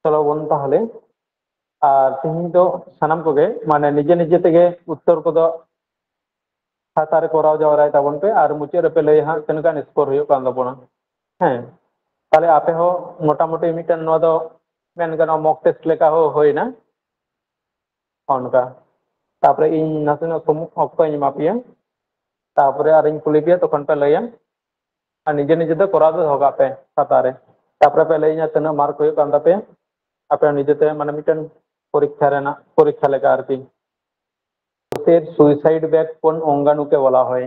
চলো বোন তাহলে আর তেহেᱧ ᱫᱚ ᱥᱟᱱᱟᱢ ᱠᱚᱜᱮ ᱢᱟᱱᱮ ᱱᱤᱡᱮ ᱱᱤᱡᱮ ᱛᱮᱜᱮ ᱩᱛᱛᱚᱨ ᱠᱚᱫᱚ ᱠᱷᱟᱛᱟ ᱨᱮ ᱠᱚᱨᱟᱣ ᱡᱟᱣᱨᱟᱭ ᱛᱟᱵᱚᱱ ᱯᱮ ᱟᱨ ᱢᱩᱪᱟᱹᱫ ᱨᱮᱯᱮ ᱞᱟᱹᱭᱟ ᱦᱟᱸᱜ ᱛᱤᱱᱟᱹᱜ ᱜᱟᱱ ᱥᱠᱳᱨ ᱦᱩᱭᱩᱜ ᱠᱟᱱ ᱛᱟᱵᱚᱱᱟ। ᱦᱮᱸ তাহলে ᱟᱯᱮ ᱦᱚᱸ ᱢᱚᱴᱟᱢᱩᱴᱤ ᱢᱤᱫᱴᱮᱱ ᱱᱚᱣᱟ ᱫᱚ ᱢᱮᱱ ᱜᱟᱱᱚᱜᱼᱟ ᱢᱚᱠ ᱴᱮᱥᱴ ᱞᱮᱠᱟ ᱦᱚᱸ ᱦᱩᱭᱱᱟ ᱚᱱᱠᱟ। তারপরে ᱤᱧ ᱱᱟᱥᱮᱱᱟᱜ ᱚᱠᱛᱚᱧ ᱮᱢᱟ ᱯᱮᱭᱟ তারপরে আরিᱧ ᱠᱩᱞᱤ ᱯᱮᱭᱟ ᱛᱚᱠᱷᱚᱱ ᱯᱮ ᱞᱟᱹᱭᱟ আর নিজে নিজে ᱫᱚ ᱠᱚᱨᱟᱣ ᱫᱚ ᱫᱚᱦᱚ ᱠᱟᱜ ᱯᱮ ᱠᱷᱟᱛᱟ ᱨᱮ তারপরে ᱯᱮ ᱞᱟᱹᱭᱟᱹᱧᱟ ᱛᱤᱱᱟᱹᱜ ᱢᱟর্ক ᱦᱩᱭᱩᱜ ᱠᱟᱱ ᱛᱟᱯᱮᱭᱟ ᱟᱯᱮ ᱱᱤᱡᱮᱛᱮ ᱢᱟᱱᱮ ᱢᱤᱫᱴᱮᱱ পরীক্ষা ᱨᱮᱱᱟᱜ পরীক্ষা লেখা আরকি। কোষের সুইসাইড ব্যাগ কোন অঙ্গাণুকে বলা হয়?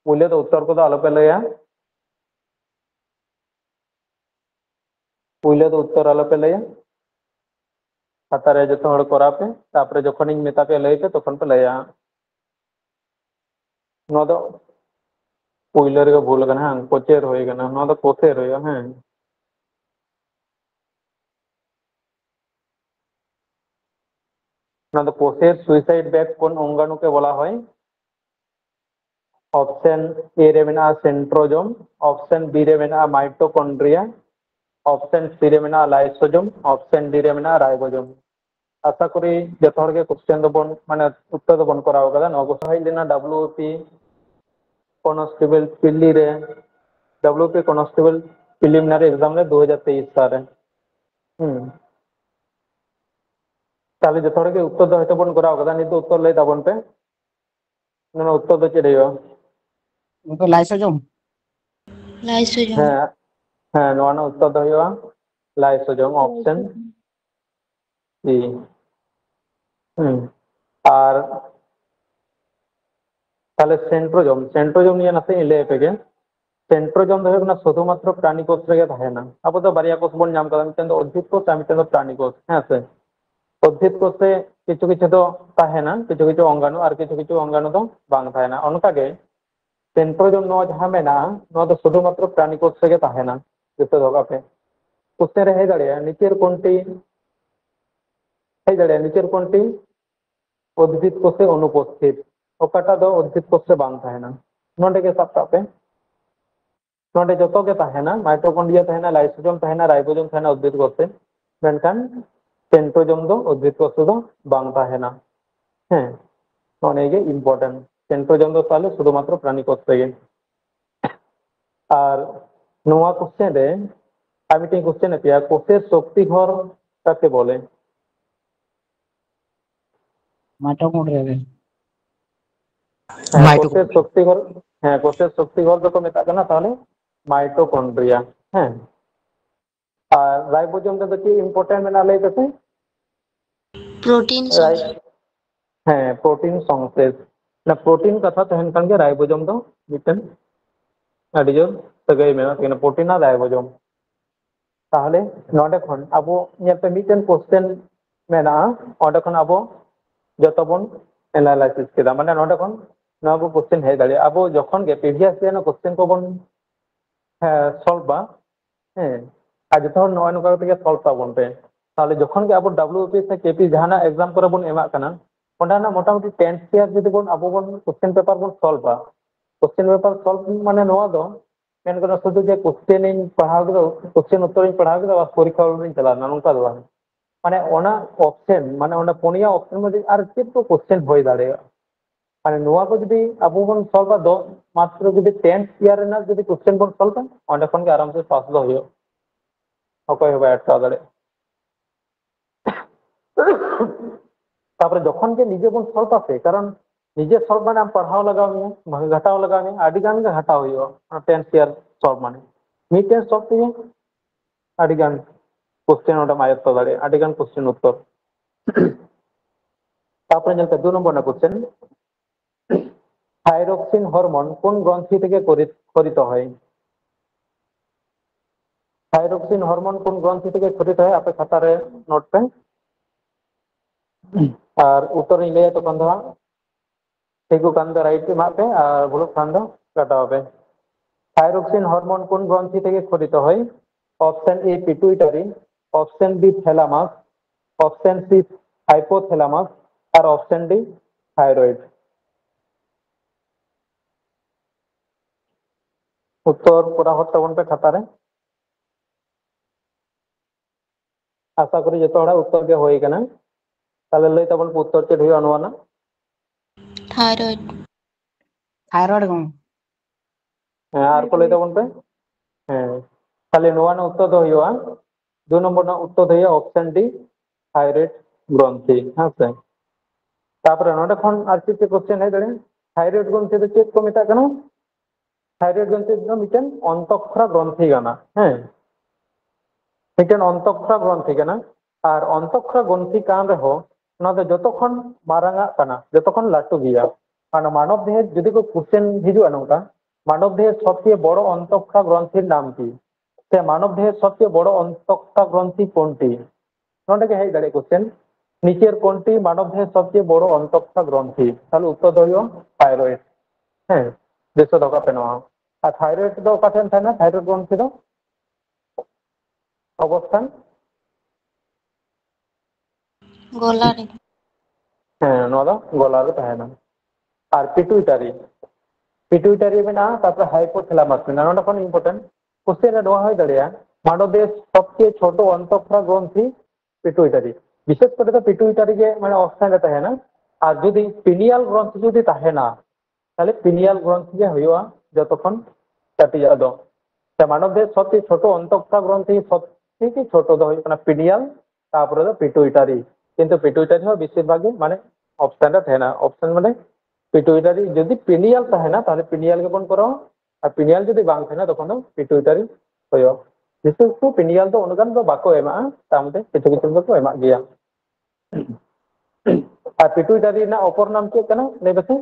পূলে তো উত্তর কত আলোপে লইয়া পূলে তো উত্তর আলোপে লইয়া খাতারে যত হড় করাপে তারপরে যখন ইñ মেতা পে লইতে তখন পে লইয়া ᱱᱚᱣᱟ ᱫᱚ ᱯᱩᱭᱞᱳ ᱨᱮᱜᱮ ᱵᱷᱩᱞ ᱠᱟᱱᱟ ᱦᱟᱸᱜ ᱯᱚᱪᱮᱨ ᱦᱩᱭ ᱠᱟᱱᱟ ᱱᱚᱣᱟ ᱫᱚ ᱯᱚᱥᱮᱨ ᱦᱩᱭᱩᱜᱼᱟ ᱦᱮᱸ ᱱᱚᱣᱟ ᱫᱚ পোষের সুইসাইড ব্যাগ কোন অঙ্গাণুকে বলা হয়? অপশন এ রে মেনাᱜᱼᱟ সেন্ট্রোজোম, অপশন বি রে মেনাᱜᱼᱟ মাইটোকন্ড্রিয়া, অপশন সি রে মেনাᱜᱼᱟ লাইসোজোম, অপশন ডি রে মেনাᱜᱼᱟ রাইবোজোম। আশা করি যত হড় গে কোশ্চেন দবন মানে উত্তর দবন করাও কাদা নবো সহাই লেনা ডব্লিউপি কনস্টেবল পিল্লি রে ডব্লিউপি কনস্টেবল প্রিলিমিনারি एग्जाम রে 2023 সালে তাহলে যত হড় গে উত্তর দো হয়তো বন করাও কাদা নিত উত্তর লই তাবন পে না উত্তর দো চেড়ে वो तो लाइसोजोम। लाइसोजोम। হ্যাঁ হ্যাঁ নওয়া না উত্তর দো হইবা লাইসোজোম অপশন সি। আর তাহলে সেন্ট্রোজোম সেন্ট্রোজোম নিয়ে নাসে লে পেগে সেন্ট্রোজোম দো হইনা শুধুমাত্র প্রাণী কোষ রেগে থাকে না আবো তো বারিয়া কোষ বন নাম কাদা মিটেন দো উদ্ভিদ কোষ আর মিটেন দো প্রাণী কোষ হ্যাঁ সে উদ্ভিদ কোষে কিছু কিছু তো থাকে না কিছু কিছু অঙ্গাণু আর কিছু কিছু অঙ্গাণু তো বাং থাকে না অনকাগে সেন্ট্রোজোম নওয়া যাহা মেনা নওয়া দো শুধুমাত্র প্রাণী কোষ রেগে থাকে না যেতে দোগা পে কোশ্চেন রে হেই দাঁড়িয়ে নিচের কোনটি হেই দাঁড়িয়ে নিচের কোনটি উদ্ভিদ কোষে অনুপস্থিত ওকাটা দো উদ্ভিদ কোষে বাং থাকে না নোডে কে সাব কাপে নোডে যত গে থাকে না মাইটোকন্ড্রিয়া থাকে না লাইসোজোম থাকে না রাইবোজোম থাকে না উদ্ভিদ কোষে মেনখান সেন্ট্রোজোম দো উদ্ভিদ কোষে দো বাং থাকে না হ্যাঁ অনেক ইম্পর্টেন্ট সেন্ট্রোজোম দো তাহলে শুধুমাত্র প্রাণী কোষ থেকে আর নোয়া কোশ্চেন রে আমি মিটিং কোশ্চেন পেয়া কোষের শক্তি ঘর কাকে বলে? माइटोकॉन्ड्रिया के। হ্যাঁ কোষের শক্তি ঘর হ্যাঁ কোষের শক্তি ঘর যখন মেতা কানা তাহলে মাইটোকন্ড্রিয়া হ্যাঁ আর রাইবোজোম দো কি ইম্পর্টেন্ট মেনা লই পেছে प्रोटीन হ্যাঁ প্রোটিন সংশ্লেষ না প্রোটিন কথা তখন কান গে রাইবোজোম দো মিটেন আদি জোর সাগাই মেনা কেন প্রোটিন আর রাইবোজোম তাহলে নডে খন আবো নিয়াতে মিটেন কোশ্চেন মেনা অডে খন আবো যত বন এনালাইসিস কেদা মানে নডে খন নয়া को কোশ্চেন হেই দাঁড়িয়ে আবো যখন গে প্রিভিয়াস ইয়ার কোশ্চেন को বন সলভ বা হ্যাঁ আর যখন নয় নকা থেকে সলভ তাবন পে তাহলে যখন গে আবো ডব্লিউপি সে কেপি জাহানা एग्जाम করে বন এমা কানা ওন্ডানা মোটামুটি 10 ইয়ার যদি বন আবো বন কোশ্চেন পেপার বন সলভ বা কোশ্চেন পেপার সলভ মানে নয়া দো মেন করা শুধু যে কোশ্চেন ইন পড়াও দো কোশ্চেন উত্তর ইন পড়াও দো আর পরীক্ষা ইন চালা না নকা দো মানে ওনা অপশন মানে ওনা পুনিয়া অপশন মধ্যে আর চেক তো কোশ্চেন হই দাঁড়ে মানে নোয়া को যদি আবো বন সলভ দো মাত্র যদি 10 ইয়ার না যদি কোশ্চেন বন সলভ ওন্ডে খন গে আরাম সে পাস দো হইও অকয় হবে একটা দাঁড়ে তারপরে যখন যে নিজে বন সলভ আছে কারণ নিজে সলভ মানে আম পড়াও লাগাও নিয়ে ঘাটাও লাগাও নিয়ে আদি গান গে ঘাটাও হইও 10 ইয়ার সলভ মানে মিটেন সলভ দিয়ে আদি গান কোশ্চেন ওটা মায়ত্ত দাঁড়ে আদি গান কোশ্চেন উত্তর তারপরে যেটা 2 নম্বর না কোশ্চেন থাইরক্সিন হরমোন কোন গ্রন্থি থেকে খরিত হয়? থাইরক্সিন হরমোন কোন গ্রন্থি থেকে খরিত হয় আপনি খাতারে নোট পেন আর উত্তর নিলে তো কান দো ঠিকু কান দো রাইট মা পে আর ভুল কান দো কাটা হবে থাইরক্সিন হরমোন কোন গ্রন্থি থেকে খরিত হয়? Option a pituitary, option b thalamus, option c hypothalamus আর অপশন ডি থাইরয়েড। উত্তর পুরা হতে বন পে খাতারে আশা করি যত হড়াᱜ উত্তর গে হয়ে কানা তাহলে লই তাবন পে উত্তর চेड हुआ नवा ना थायराइड थायराइड गम हाँ आर को लई ताबन पे हाँ তাহলে নোয়া না উত্তর তো হইয়া 2 নম্বর না উত্তর হইয়া অপশন ডি থাইরয়েড গ্রন্থি হ্যাঁ স্যার তারপরে নটা খন আর কি কোশ্চেন है দাঁড়ে থাইরয়েড গ্রন্থি তো চেক को মেতা কেন থাইরয়েড গ্রন্থি ᱫᱚ ᱢᱤᱫᱴᱮᱱ অন্তঃক্ষরা গ্রন্থি কানা হ্যাঁ মিটেন অন্তঃক্ষরা গ্রন্থি কানা আর অন্তঃক্ষরা গ্রন্থি কান রहो না তো যতক্ষণ মারাঙা কানা যতক্ষণ লাটু গিয়া কারণ মানব দেহে যদি কোনো কোশ্চেন হিজুआ নঙ্কা মানব দেহের সবচেয়ে বড় অন্তঃক্ষরা গ্রন্থির নাম কি সে মানব দেহের সবচেয়ে বড় অন্তঃক্ষরা গ্রন্থি কোনটি নটা কে হেই দাঁড়ে কোশ্চেন নিচের কোনটি মানব দেহের সবচেয়ে বড় অন্তঃক্ষরা গ্রন্থি তাহলে উত্তর হইল থাইরয়েড হ্যাঁ দেশো দকা পে নওয়া আর থাইরয়েড তো কাছেন থাকে না থাইরয়েড গ্রন্থি তো অবস্থান गोला रे হ্যাঁ নদা গলারে তাহেনা আর পিটুইটারি মেনা তারপরে হাইপোথ্যালামাস মেনা নটা কোন ইম্পর্টেন্ট কোশ্চেন এ নোয়া হয় দাঁড়িয়া মানবের সবচেয়ে ছোট অন্তঃক্ষরা গ্রন্থি পিটুইটারি বিশেষ করে তো পিটুইটারি যে মানে অবস্থানে তাহে না আর যদি পিনিয়াল গ্রন্থি যদি তাহে না তাহলে পিনিয়াল গ্রন্থি যে হইয়া যতক্ষণ কাটি যাদ মানব দেহের সবচেয়ে ছোট অন্তঃক্ষরা গ্রন্থি সবথেকে ছোট তো হইল না পিনিয়াল তারপরে তো পিটুইটারি কিন্তু পিটুইটারি হয় বেশিরভাগই মানে অপশনটা থাকে না অপশন মানে পিটুইটারি যদি পিনিয়াল থাকে না তাহলে পিনিয়াল কে কোন করো আর পিনিয়াল যদি বাং থাকে না তখন পিটুইটারি হইও বিশেষ করে পিনিয়াল তো অনুগান তো বাকো এমা তার মধ্যে কিছু কিছু বাকো এমা গিয়া আর পিটুইটারি না অপর নাম কি কেন নেই বেশি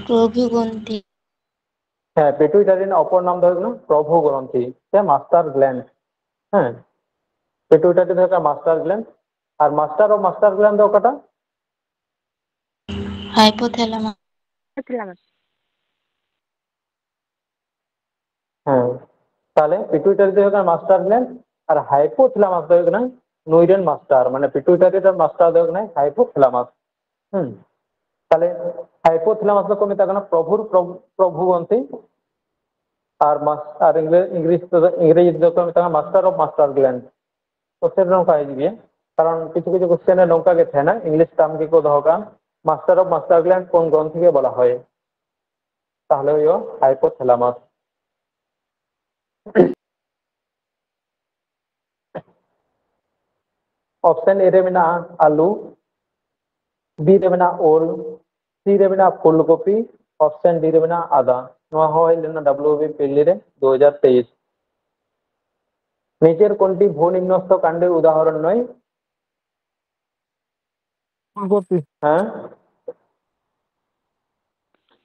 प्रभुग्रंथि হ্যাঁ পিটুইটারি না অপর নাম ধরে না প্রভু গ্রন্থি সে মাস্টার গ্ল্যান্ড হ্যাঁ পিটুইটারি ধরে মাস্টার গ্ল্যান্ড আর মাস্টার গ্ল্যান্ড ওটা हाइपोथैलेमस হ্যাঁ তাহলে পিটুইটারি হয়ে গেল মাস্টার গ্ল্যান্ড আর হাইপোথ্যালামাস হয়ে গেল নৈরেন মাস্টার মানে পিটুইটারিটার মাস্টার হয়ে গেল হাইপোথ্যালামাস হুম তাহলে হাইপোথ্যালামাস को মেতা কেন প্রভুর প্রভু গ্রন্থি আর আর ইংরেজি को মেতা master of master gland question নৌকা হয়ে কারণ কিছু কিছু কোশ্চেনে নৌকা কে থাকে না ইংলিশ টার্ম কি দহ কান মাস্টার অফ মাস্টার গ্ল্যান্ড কোন গ্রন্থিকে বলা হয় তাহলে হইও হাইপোথ্যালামাস ऑप्शन ए रे मेना आलू बी रे मेना ओल सी रे मेना फूलकपी ऑप्शन डी रे मेना आदा नोआ হয় लेना डब्ल्यूबी पिल्ली रे 2023 নিচের কোনটি ভূনিম্নস্থ কাণ্ডের উদাহরণ নয় फूलगोभी হ্যাঁ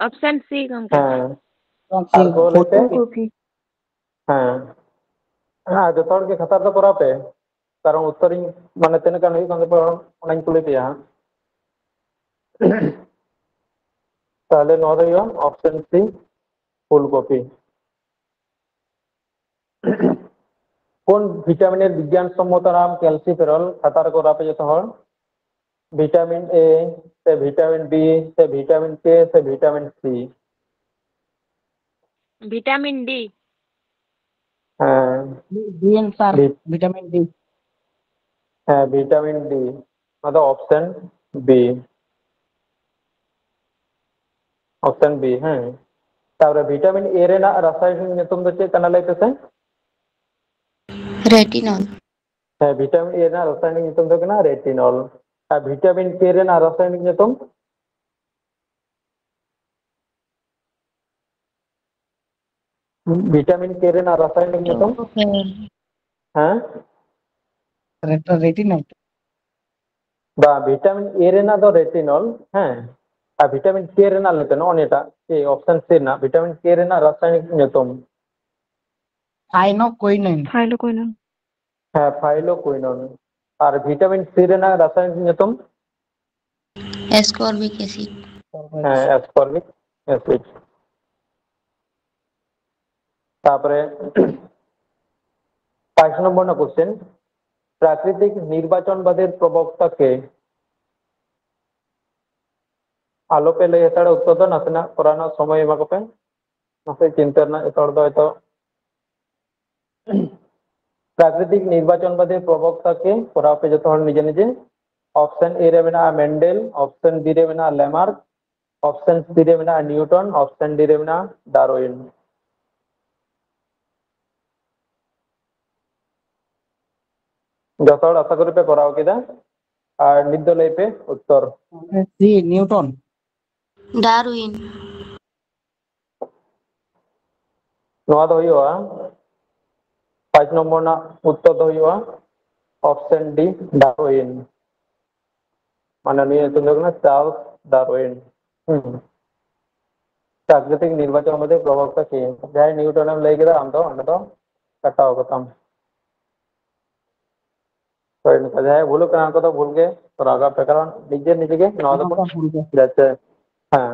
ऑप्शन सी कम হ্যাঁ আর বলেতে फूलगोभी হ্যাঁ হ্যাঁ যত হড় কে খাতার তো করাপে কারণ উত্তরিং মানে তেনে কান হই কানে অনেক তুলে দিয়া তাহলে নয় হইও অপশন সি ফুলকপি কোন ভিটামিনের বিজ্ঞানসম্মত নাম ক্যালসিফেরল খাতার করাপে যত হড় ভিটামিন এ সে ভিটামিন বি সে ভিটামিন কে সে ভিটামিন সি विटामिन डी হ্যাঁ डी आंसर ভি- विटामिन डी হ্যাঁ ভিটামিন ডি মানে অপশন বি অপশন বি হ্যাঁ তারপরে ভিটামিন এ রে না রাসায়নিক নিয়তম তো চেক কানা লাইতেছে रेटिनॉल হ্যাঁ ভিটামিন এ না রাসায়নিক নিয়তম তো কেনা রেটিনল আর ভিটামিন কে রে না রাসায়নিক নিয়তম ভিটামিন কে রে না রাসায়নিক নিয়তম হ্যাঁ रेटिनल বা ভিটামিন এ রে না তো রেটিনল হ্যাঁ আর ভিটামিন কে রে না লেতেন অনেটা এই অপশন সি না ভিটামিন কে রে না রাসায়নিক নিয়তম थाइनोकोइनिन হ্যাঁ ফাইলোকুইনন আর ভিটামিন সি রে না রাসায়নিক নিয়তম एस्कॉर्बिक एसिड হ্যাঁ অ্যাসকর্বিক অ্যাসিড তারপরে 5 নম্বর না কোশ্চেন প্রাকৃতিক নির্বাচনবাদের প্রবক্তা কে আলো পেলে এছাড়া উত্তর তো নাসেনা করানোর সময় এমাকে নাসে চিন্তার না এত হয়তো প্রাকৃতিক নির্বাচনবাদী প্রবক্তাকে করা হবে যত হল নিজে নিজে। অপশন এ রে মেনা মেন্ডেল, অপশন বি রে মেনা ল্যামার্ক, অপশন সি রে মেনা নিউটন, অপশন ডি রে মেনা ডারউইন। যত হল আশা করি পে করাও কেদা আর নিদ লই পে উত্তর। C Newton. डार्विन নয়া দো হইওয়া 5 নম্বর না উত্তর দো হইওয়া অপশন ডি ডারউইন। মানে নিয়ে তুমি না চার্লস ডারউইন। प्राकृतिक निर्वाचन मध्ये प्रवक्ता के जय न्यूटन लई गदा हम तो कटाव खत्म। तो इनका जय भूल कर को तो भूल गए और आगा प्रकरण निजे निजे के नौ तो जैसे हाँ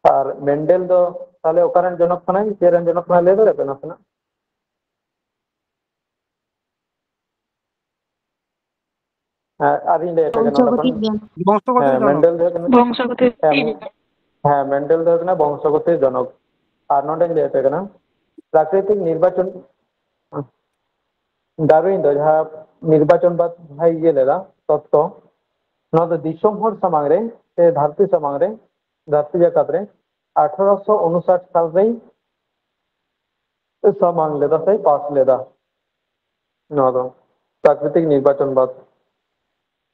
और मेंडेल तो ताले ओकरन जनक खाना चेरन जनक खाना ले दे ना खाना आदि ले पे ना तो বংশগতির জনক। मेंडेल जो है বংশগতির हाँ मेंडेल जो है ना वंशगत जनक और नोटे ले पे ना प्राकृतिक निर्वाचन डार्विन दो जहाँ निर्वाचन बाद भाई ये लेगा तत्व नौ तो दिसोम हर समांगरे से धरती समांगरे धरती जगत रे 1859 साल रे समांग लेदा से पास लेदा नौ तो प्राकृतिक निर्वाचन बाद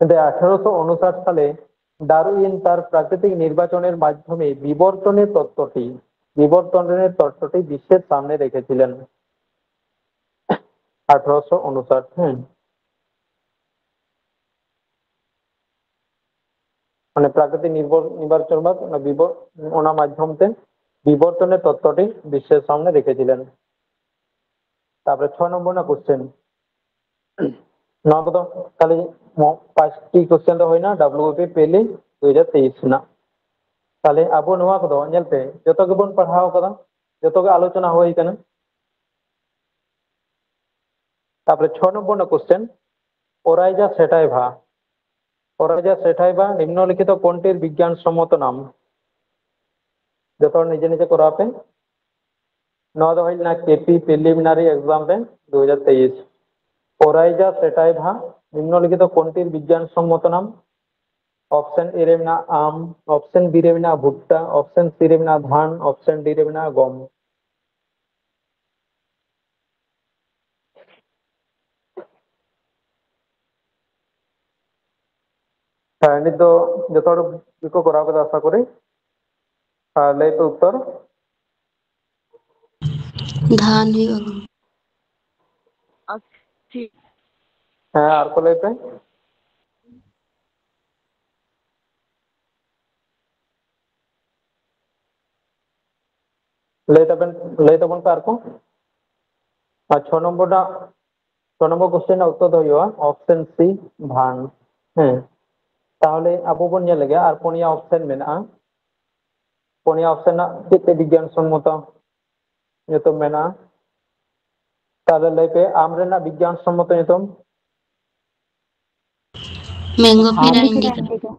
কিন্তু 1859 সালে ডারউইন তার প্রাকৃতিক নির্বাচনের মাধ্যমে বিবর্তনের তত্ত্বটি বিশ্বের সামনে রেখেছিলেন 1859। মানে প্রাকৃতিক নির্বাচনবাদ ওনার মাধ্যমে বিবর্তনের তত্ত্বটি বিশ্বের সামনে রেখেছিলেন। তারপরে 6 নম্বর না কোশ্চেন নগদ খালি 5টি কোশ্চেन তো হয় না ডব্লিউপি পেলে 2023 না তাহলে আবো নোয়া কো ñelpe যত গবন পড়াও করা যত আলোচনা হই কেন। তারপরে 6 নম্বর না কোশ্চেন ওরাইজা সেটাইভা নিম্নলিখিত কোনটির বিজ্ঞানসম্মত নাম যত নিজে নিজে করা হবে নদ হইল না কেপি প্রিলিমিনারি एग्जाम রে 2023 ওরাইজা সেটাইভা নিম্নলিখিত কোনটির বিজ্ঞানসম্মত নাম। অপশন এ রে না আম, অপশন বি রে না ভুট্টা, অপশন সি রে না ধান, অপশন ডি রে না গম। হ্যাঁ নিত যত বিকো করা হবে আশা করি তাহলে তো উত্তর धान हुआ अक्षी হ্যাঁ আর কো লেতে লেতে বন আর কো আর 6 নম্বরটা 6 নম্বর কোশ্চেন উত্তর হইবা অপশন সি ধান। হ্যাঁ তাহলে আবু বন ñel গে আর কোনিয়া অপশন মেনা কোনিয়া অপশন না কিতে বিজ্ঞানসম্মত নিতম মেনা তাহলে লেপে আমরেনা বিজ্ঞানসম্মত নিতম मैंगो फेरा इंडिका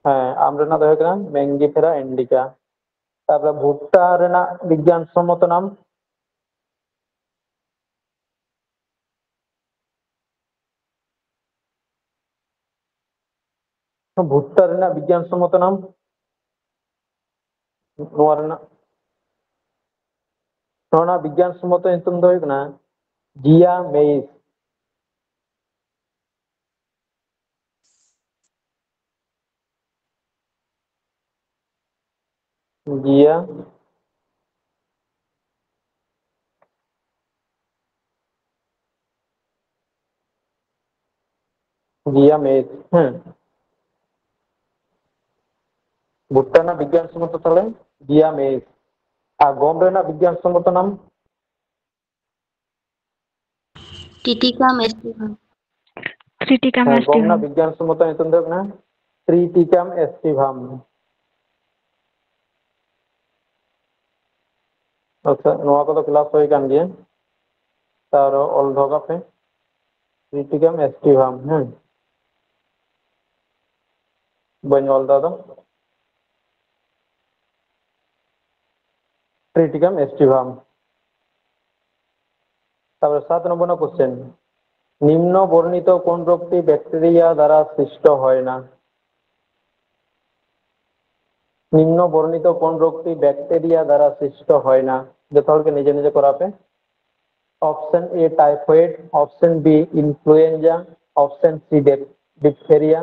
হ্যাঁ আমরেনা তো হয়ে মেঙ্গিফেরা ইন্ডিকা। তারপরে ভুট্টা রেনা বিজ্ঞানসম্মত নাম ভুট্টা রেনা বিজ্ঞানসম্মত নাম নোয়া রেনা নোনা বিজ্ঞানসম্মত নিতুম দো হইক না জিয়া মেইস। জিয়া জিয়া মেইস। হ্যাঁ ভুট্টা না বিজ্ঞানসম্মত তাহলে জিয়া মেইস। আর গম রেনা বিজ্ঞানসম্মত নাম टिटिका मेस्टिका क्रिटिका হ্যাঁ গম না मेस्टिका বিজ্ঞানসম্মত নিতুম দো না ট্রিটিকাম এস্টিভাম। আচ্ছা নোয়া কত ক্লাস হই কান গিয়ে তার অল ধগা পে ট্রিটিকাম এস্টিভাম। হ্যাঁ বন অল দাদা ট্রিটিকাম এস্টিভাম। তারপরে 7 নম্বর কোশ্চেন, নিম্ন বর্ণিত কোন রোগটি ব্যাকটেরিয়া দ্বারা সৃষ্ট হয় না? নিম্ন বর্ণিত কোন রোগটি ব্যাকটেরিয়া দ্বারা সৃষ্ট হয় না? যত হলকে নিজে নিজে করাবে। Option a typhoid, option b influenza, option c diphtheria,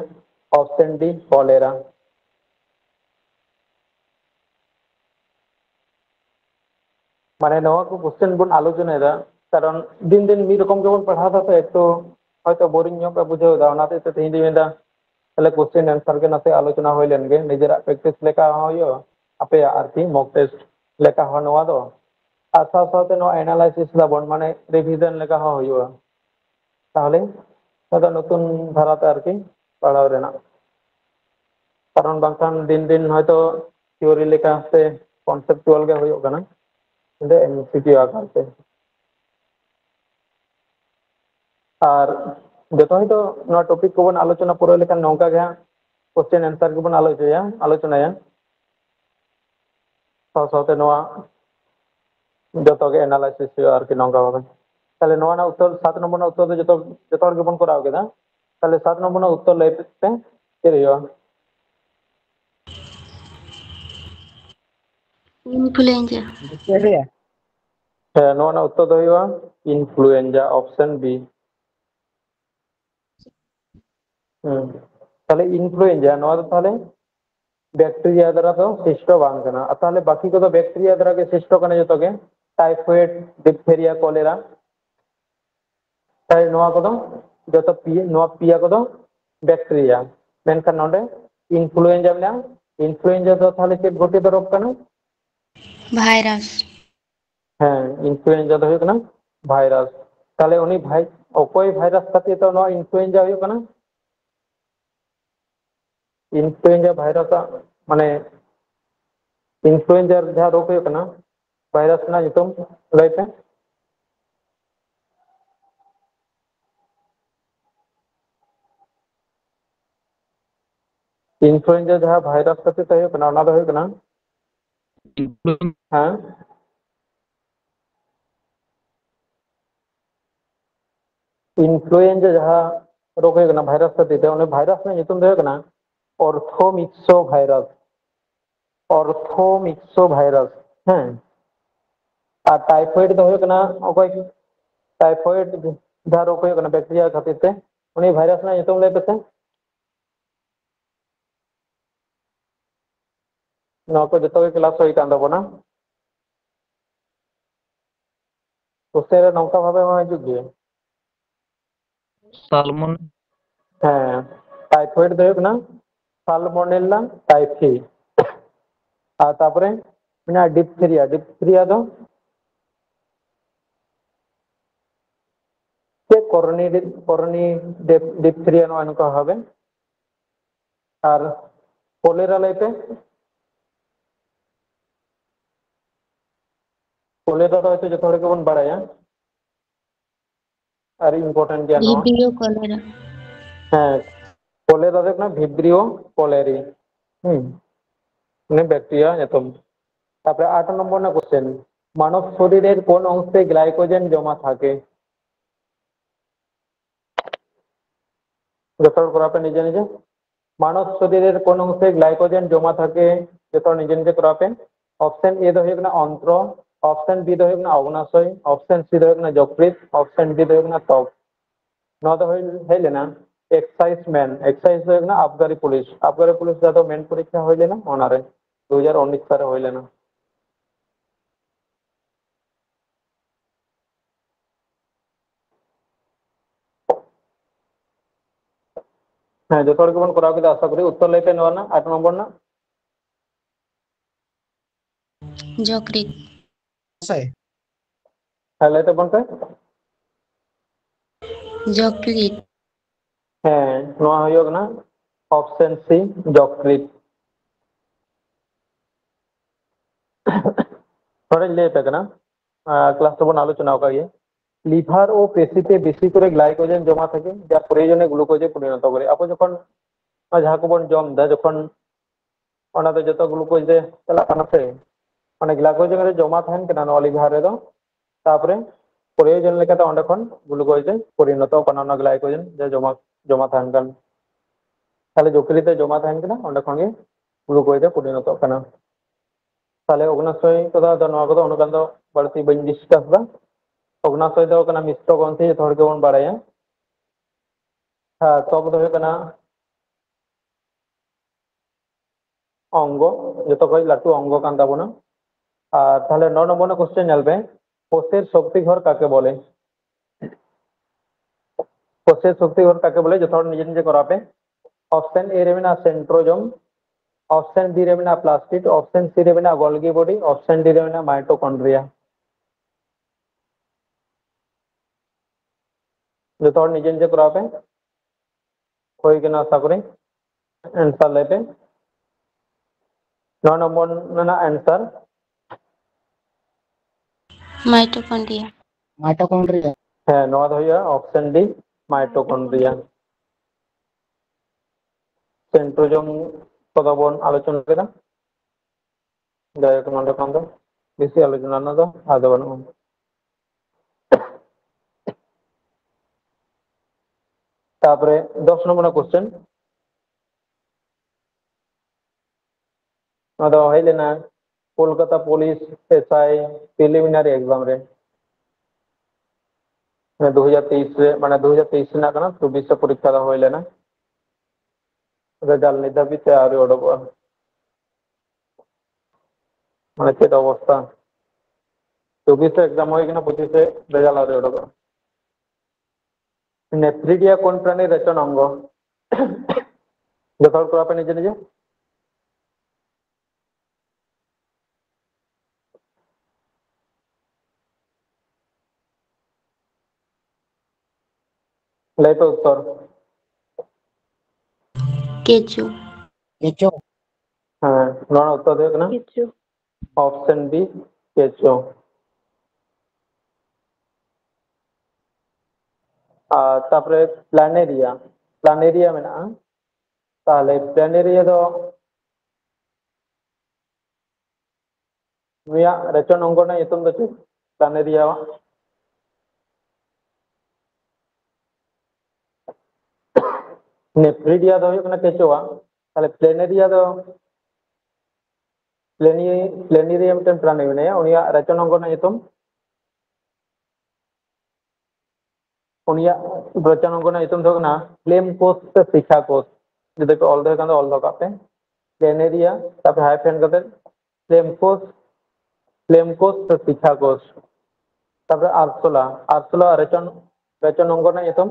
option d cholera. মানে नवा को क्वेश्चन बन आलोचना दा कारण दिन दिन मी रकम के बन पढ़ा था तो एक तो হয়তো বোরিং ᱧᱚᱜ ᱯᱮ ᱵᱩᱡᱷᱟᱹᱣ ᱫᱟ ᱚᱱᱟᱛᱮ ᱛᱮᱦᱮᱧ ᱫᱩᱧ ᱢᱮᱱᱫᱟ তাহলে কোশ্চেন অ্যান্সার ᱜᱮ ᱱᱟᱥᱮ ᱟᱞᱳᱪᱚᱱᱟ ᱦᱩᱭ ᱞᱮᱱ ᱜᱮ ᱱᱤᱡᱮᱨᱟᱜ ᱯᱨᱮᱠᱴᱤᱥ ᱞᱮᱠᱟ ᱦᱚᱸ ᱦᱩᱭᱩᱜᱼᱟ ᱟᱯᱮᱭᱟᱜ ᱟᱨᱠᱤ ᱢᱚᱠ ᱴᱮᱥᱴ ᱞᱮᱠᱟ ᱦᱚᱸ ᱱᱚᱣᱟ ᱫᱚ ᱟᱨ ᱥᱟᱶ ᱥᱟᱶᱛᱮ ᱱᱚᱣᱟ ᱮᱱᱟᱞᱟᱭᱥᱤস ᱫᱟᱵᱚᱱ ᱢᱟᱱᱮ রিভিশন লেখা হওয়া হইবা তাহলে এটা নতুন ধারাতে আরকি পড়াও রেনা কারণ বাংখান দিন দিন হয়তো থিওরি লেখা সে কনসেপচুয়াল গে হইও কানা কিন্তু এমসিকিউ আকারতে আর যত হয়তো নয়া টপিক को बन आलोचना पूरा लेखन नौका गया क्वेश्चन आंसर को बन आलोचनाया साथ साथ नवा যত গে এনালাইসিস হইও আর কি নৌকা ভাবে তাহলে নয়া না উত্তর 7 নম্বর না উত্তর যত যত হল কে বন করাও কেদা তাহলে 7 নম্বর না উত্তর লইতে কে রইও इन्फ्लुएंजा डिप्थेरिया হ্যাঁ নয়া না উত্তর হইও ইনফ্লুয়েঞ্জা অপশন বি তাহলে ইনফ্লুয়েঞ্জা নয়া তো তাহলে ব্যাকটেরিয়া দ্বারা তো সৃষ্ট বাং কানা আর তাহলে বাকি কত ব্যাকটেরিয়া দ্বারা কে সৃষ্ট কানে যত গে টাইফয়েড ডিপথেরিয়া কলেরা তাই নয়া কত যত নয়া পিয়া কত ব্যাকটেরিয়া মেনখান নডে ইনফ্লুয়েঞ্জা মেনা ইনফ্লুয়েঞ্জা তো তাহলে কে গঠিত রোগ কানা ভাইরাস হ্যাঁ ইনফ্লুয়েঞ্জা তো হইও কানা ভাইরাস তাহলে উনি ভাই অকয় ভাইরাস খাতির তো নয়া ইনফ্লুয়েঞ্জা হইও কানা ইনফ্লুয়েঞ্জা ভাইরাস মানে ইনফ্লুয়েঞ্জার যা রোগ হইও কানা ভাইরাস না নিতুম লইতে ইনফ্লুয়েঞ্জা যা ভাইরাস খাতির তো হইও কানা ওনা দো হইও কানা হ্যাঁ ইনফ্লুয়েঞ্জা যাহা রোগ হয়ে গেনা ভাইরাস খাতির তে উনি ভাইরাস না নিতুম দো হইও কানা অর্থোমিক্সো ভাইরাস হ্যাঁ আর টাইফয়েড দো হইও কানা অকয় টাইফয়েড যা রোগ হইও কানা ব্যাকটেরিয়া খাতির তে উনি ভাইরাস না নিতুম লই পেছে नवा को जतो क्लास होई कान दबोना उससे नौका भावे में हिजुग गए सालमन হ্যাঁ টাইফয়েড দো হইও কানা সালমোনেলা টাইফি আর তারপরে না ডিপথেরিয়া দো কে করনি ডিপথেরিয়া নো আনকা হবে আর কলেরা লাইতে কলেরা তো হয়তো যত হড় কে বন বাড়ায়া আর ইম্পর্টেন্ট জ্ঞান নো विब्रियो कॉलेरा হ্যাঁ কলেরা দেখ না ভিব্রিও কলেরি মানে ব্যাকটেরিয়া এতম তারপরে 8 নম্বর না কোশ্চেন মানব শরীরের কোন অংশে গ্লাইকোজেন জমা থাকে যত করাপে নিজে নিজে মানব শরীরের কোন অংশে গ্লাইকোজেন জমা থাকে যত নিজে নিজে করাপে অপশন এ দো হইব না অন্ত্র অপশন বি দো হইব না অগ্নাশয় অপশন সি দো হইব না যকৃৎ অপশন ডি দো হইব না ত্বক নয় তো হইলে না এক্সাইজ হইব না আবগারি পুলিশ যত মেন পরীক্ষা হইলে না ওনারে 2019 সালে হইলে না হ্যাঁ যত হড় কে বন করাও কিন্তু আশা করি উত্তর লইতে নেওয়া না 8 নম্বর না যকৃৎ सही হ্যাঁ লইতে বনতে যকৃৎ হ্যাঁ নোয়া হইও না অপশন সি যকৃৎ थोड़े ले पे ना ক্লাস তো বন আলোচনা হোক গিয়ে লিভার ও পেশিতে বেশি করে গ্লাইকোজেন জমা থাকে যা প্রয়োজনে গ্লুকোজে পরিণত করে আপনি যখন যাহা को বন জম দা যখন ওনা তো যত গ্লুকোজ দে চালা কানা সে মানে গ্লাইকোজেন রে জমা থাকেন কেনা নো লিভার রে দো তারপরে প্রয়োজন লেখাতে অᱸᱰে ᱠᱷᱚᱱ গ্লুকোজে পরিণত ᱠᱟᱱᱟ ᱚᱱᱟ গ্লাইকোজেন যে জমা থাকেন কান তাহলে যকৃতে জমা থাকেন কিনা অᱸᱰে ᱠᱷᱚᱱ ᱜᱮ গ্লুকোজে পরিণত ᱠᱟᱱᱟ তাহলে অগ্নাশয় কোথাও ᱱᱚᱣᱟ ᱠᱚᱫᱚ ᱩᱱᱟᱹᱜ ᱫᱚ ᱵᱟᱹᱲᱛᱤ ᱵᱟᱹᱧ ᱰᱤᱥᱠᱟᱥ ᱫᱟ অগ্নাশয় ᱫᱚ ᱠᱟᱱᱟ মিশ্র গ্রন্থি ᱡᱚᱛᱚ ᱦᱚᱲ ᱜᱮᱵᱚᱱ ᱵᱟᱲᱟᱭᱟ ত্বক ᱫᱚ ᱦᱩᱭᱩᱜ ᱠᱟᱱᱟ অঙ্গ যত কই লাটু অঙ্গ কান তাবনা আর তাহলে 9 নম্বর কোশ্চেন চলবে কোষের শক্তি ঘর কাকে বলে কোষের শক্তি ঘর কাকে বলে যত নিজে নিজে করাবে অপশন এ রে মেনা সেন্ট্রোজোম অপশন বি রে মেনা প্লাস্টিড অপশন সি রে মেনা গোলগি বডি অপশন ডি রে মেনা মাইটোকন্ড্রিয়া যত নিজে নিজে করাবে হয়ে কিনা আশা করি অ্যান্সার লেবে 9 নম্বর না অ্যান্সার माइटोकॉन्ड्रिया माइटोकॉन्ड्रिया হ্যাঁ নওয়া হইয়া অপশন ডি মাইটোকন্ড্রিয়া সেন্ট্রোজোম কথা বন আলোচনা করা যাই তোমাদের কাছে বেশি আলোচনা না দাও আদৌ না তারপরে 10 নম্বর কোশ্চেন আদৌ হইলে না Kolkata police SI preliminary exam রে 2023 রে মানে 2023 না কানা 24 পরীক্ষা দাও হইলে না রেজাল্ট নির্ধারিত আর ওড়ব মানে কি অবস্থা 24 এক্সাম হয়ে কিনা 25 রেজাল্ট আর ওড়ব নেফ্রিডিয়া কোন প্রাণীর রেচন অঙ্গ যত করে আপনি নিজে নিজে লাইট উত্তর केचु केचो হ্যাঁ নয় উত্তর দেবে কিনা किच्चू অপশন বি কেঁচো আর তারপরে প্ল্যানেরিয়া প্ল্যানেরিয়া মেনাগᱼᱟ তাহলে প্ল্যানেরিয়া ᱫᱚ ᱱᱩᱭᱟᱜ ᱨᱮᱪᱚᱱ ᱚᱝᱜᱚ ᱨᱮᱱᱟᱜ ᱧᱩᱛᱩᱢ ᱫᱚ ᱪᱮᱫ প্ল্যানেরিয়া নেফ্রিডিয়া ᱫᱚ ᱦᱩᱭᱩᱜ ᱠᱟᱱᱟ কেঁচোᱣᱟᱜ তাহলে প্ল্যানেরিয়া ᱫᱚ প্ল্যানেরিয়া মিᱫᱴᱮᱱ প্রাণী মেনাᱭᱟ উনিয়াᱜ রেচন অঙ্গ ᱨᱮᱱᱟᱜ ᱧᱩᱛᱩᱢ उनियाग ᱨᱮᱪᱚᱱ অঙ্গ ᱨᱮᱱᱟᱜ ᱧᱩᱛᱩᱢ ᱫᱚ ᱦᱩᱭᱩᱜ ᱠᱟᱱᱟ ফ্লেম কোষ ᱥᱮ ᱥᱤᱠᱷᱟ কোষ যদি ᱯᱮ ᱚᱞ ᱫᱚᱦᱚᱭ ᱠᱷᱟᱱ ᱫᱚ ᱚᱞ ᱫᱚᱦᱚ ᱠᱟᱜ ᱯᱮ প্ল্যানেরিয়া তারপরে হাইফেন কাতে ফ্লেম কোষ ᱥᱮ ᱥᱤᱠᱷᱟ কোষ তারপরে আরসোলা রেচন অঙ্গ রᱮᱱᱟᱜ ᱧᱩᱛᱩᱢ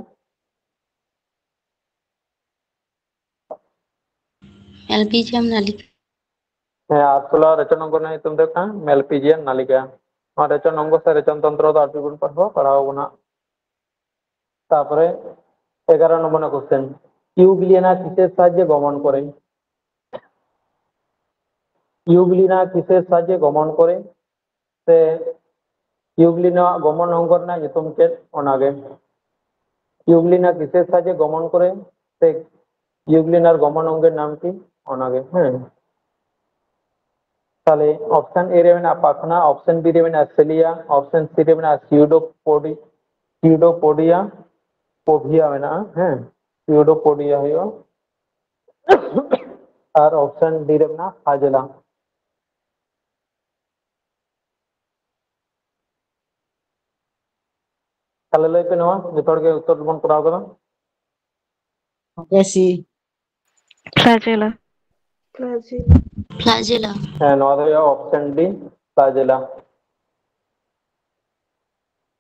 एल्पिजियम नालिका হ্যাঁ আরসোলা রেচন অঙ্গ রᱮᱱᱟᱜ ᱧᱩᱛᱩᱢ ᱫᱚ ᱦᱩᱭᱩᱜ ᱠᱟᱱᱟ ᱢᱮᱞᱯᱤজিয়ান নালিকা আর রেচন অঙ্গ সে রেচন তন্ত্র ᱫᱚ ᱟᱹᱰᱤ ᱵᱚᱱ ᱯᱟᱲᱦᱟᱣ ᱵᱚᱱᱟ তারপরে 11 নম্বর কোশ্চেন ইউগ্লিনা কিসের সাহায্যে গমন করে ইউগ্লিনা কিসের সাহায্যে গমন করে সে ইউগ্লিনা গমন অঙ্গ রᱮᱱᱟᱜ ᱧᱩᱛᱩᱢ ᱪᱮᱫ ᱚᱱᱟᱜᱮ ইউগ্লিনা কিসের সাহায্যে গমন করে সে ইউগ্লিনার গমন অঙ্গের নাম কি অনাগে হ্যাঁ তাহলে অপশন এ রে মেনা পাখনা অপশন বি রে মেনা সেলিয়া অপশন সি রে মেনা সিউডোপোডিয়া পোভিয়া মেনা হ্যাঁ সিউডোপোডিয়া হইও আর অপশন ডি রে মেনা হাজেলা তাহলে লই পে নওয়া যত হড় গে উত্তর বন করাও করা केसी फ्लैजेला फ्लैजेला হ্যাঁ নওয়া দো অপশন ডি হাজেলা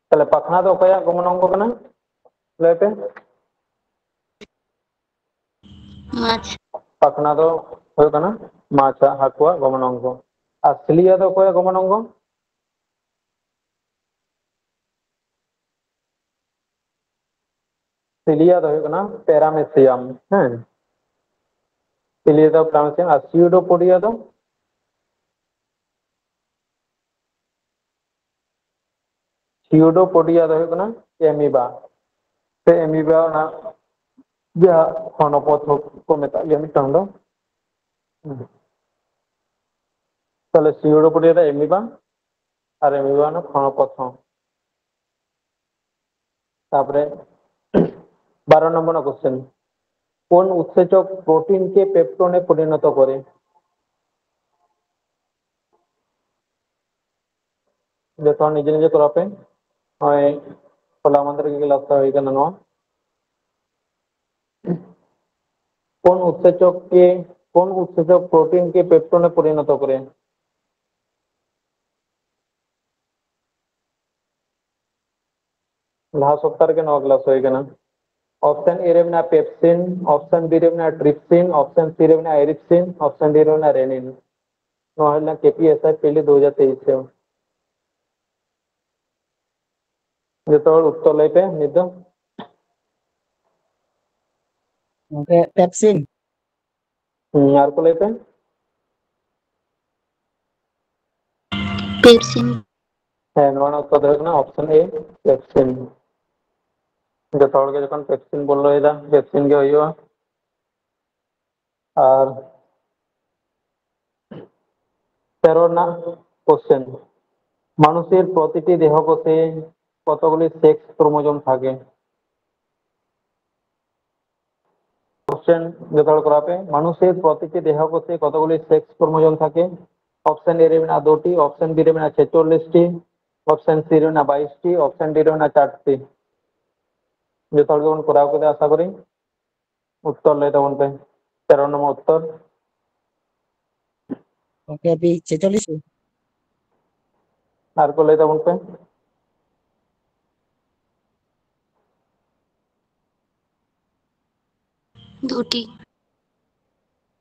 তাহলে পাখনা দো কয়া গমন অঙ্গ কানা লই পে माछ পাখনা দো হয় কানা মাছা হাকুয়া গমন অঙ্গ আর সিলিয়া দো কয়া গমন অঙ্গ সিলিয়া দো হয় কানা প্যারামেসিয়াম হ্যাঁ সিলিয়া দো প্যারামেসিয়াম আর সিউডোপোডিয়া দো দো হয় কানা এমিবা সে এমিবা না যা ঘনপথ কো মেতা গিয়া মিটাং দো তাহলে সিউডোপোডিয়া দো এমিবা আর এমিবা না ঘনপথ তারপরে 12 নম্বর কোশ্চেন, কোন উৎসেচক প্রোটিনকে পেপটোনে পরিণত করে? যত নিজে নিজে করাপে হয় তাহলে আমাদেরকে ক্লাসটা হয়ে গেল না। কোন উৎসেচককে কোন উৎসেচক প্রোটিনকে পেপটোনে পরিণত করে? लास्ट सप्ताह के 9 क्लास होएगा ना। ऑप्शन ए रेवना पेप्सिन, ऑप्शन बी रेवना ट्रिप्सिन, ऑप्शन सी रेवना एरिप्सिन, ऑप्शन डी रेवना रेनिन। नोहला केपीएसआई पहले 2023 से जतो उत्तर लेते निदो ओके पेप्सिन यार को लेते पेप्सिन है नोना उत्तर देना ऑप्शन ए पेप्सिन। जतो के जखन पेप्सिन बोल रहे था पेप्सिन के होइयो और 13 না কোশ্চেন, মানুষের প্রতিটি দেহকোষে কতগুলি সেক্স ক্রোমোজোম থাকে? কোশ্চেন যেটা করাবে, মানুষের প্রতিটি দেহকোষে কতগুলি সেক্স ক্রোমোজোম থাকে? অপশন এ রেবে না 2টি, অপশন বি রেবে না 46টি, অপশন সি রেবে না 22টি, অপশন ডি রেবে না 4টি। যেটা যখন করাও করে আশা করি উত্তর লেতে বলতে 13 নম্বর উত্তর। ओके अभी 46 আর को লেতে বলতে दूटी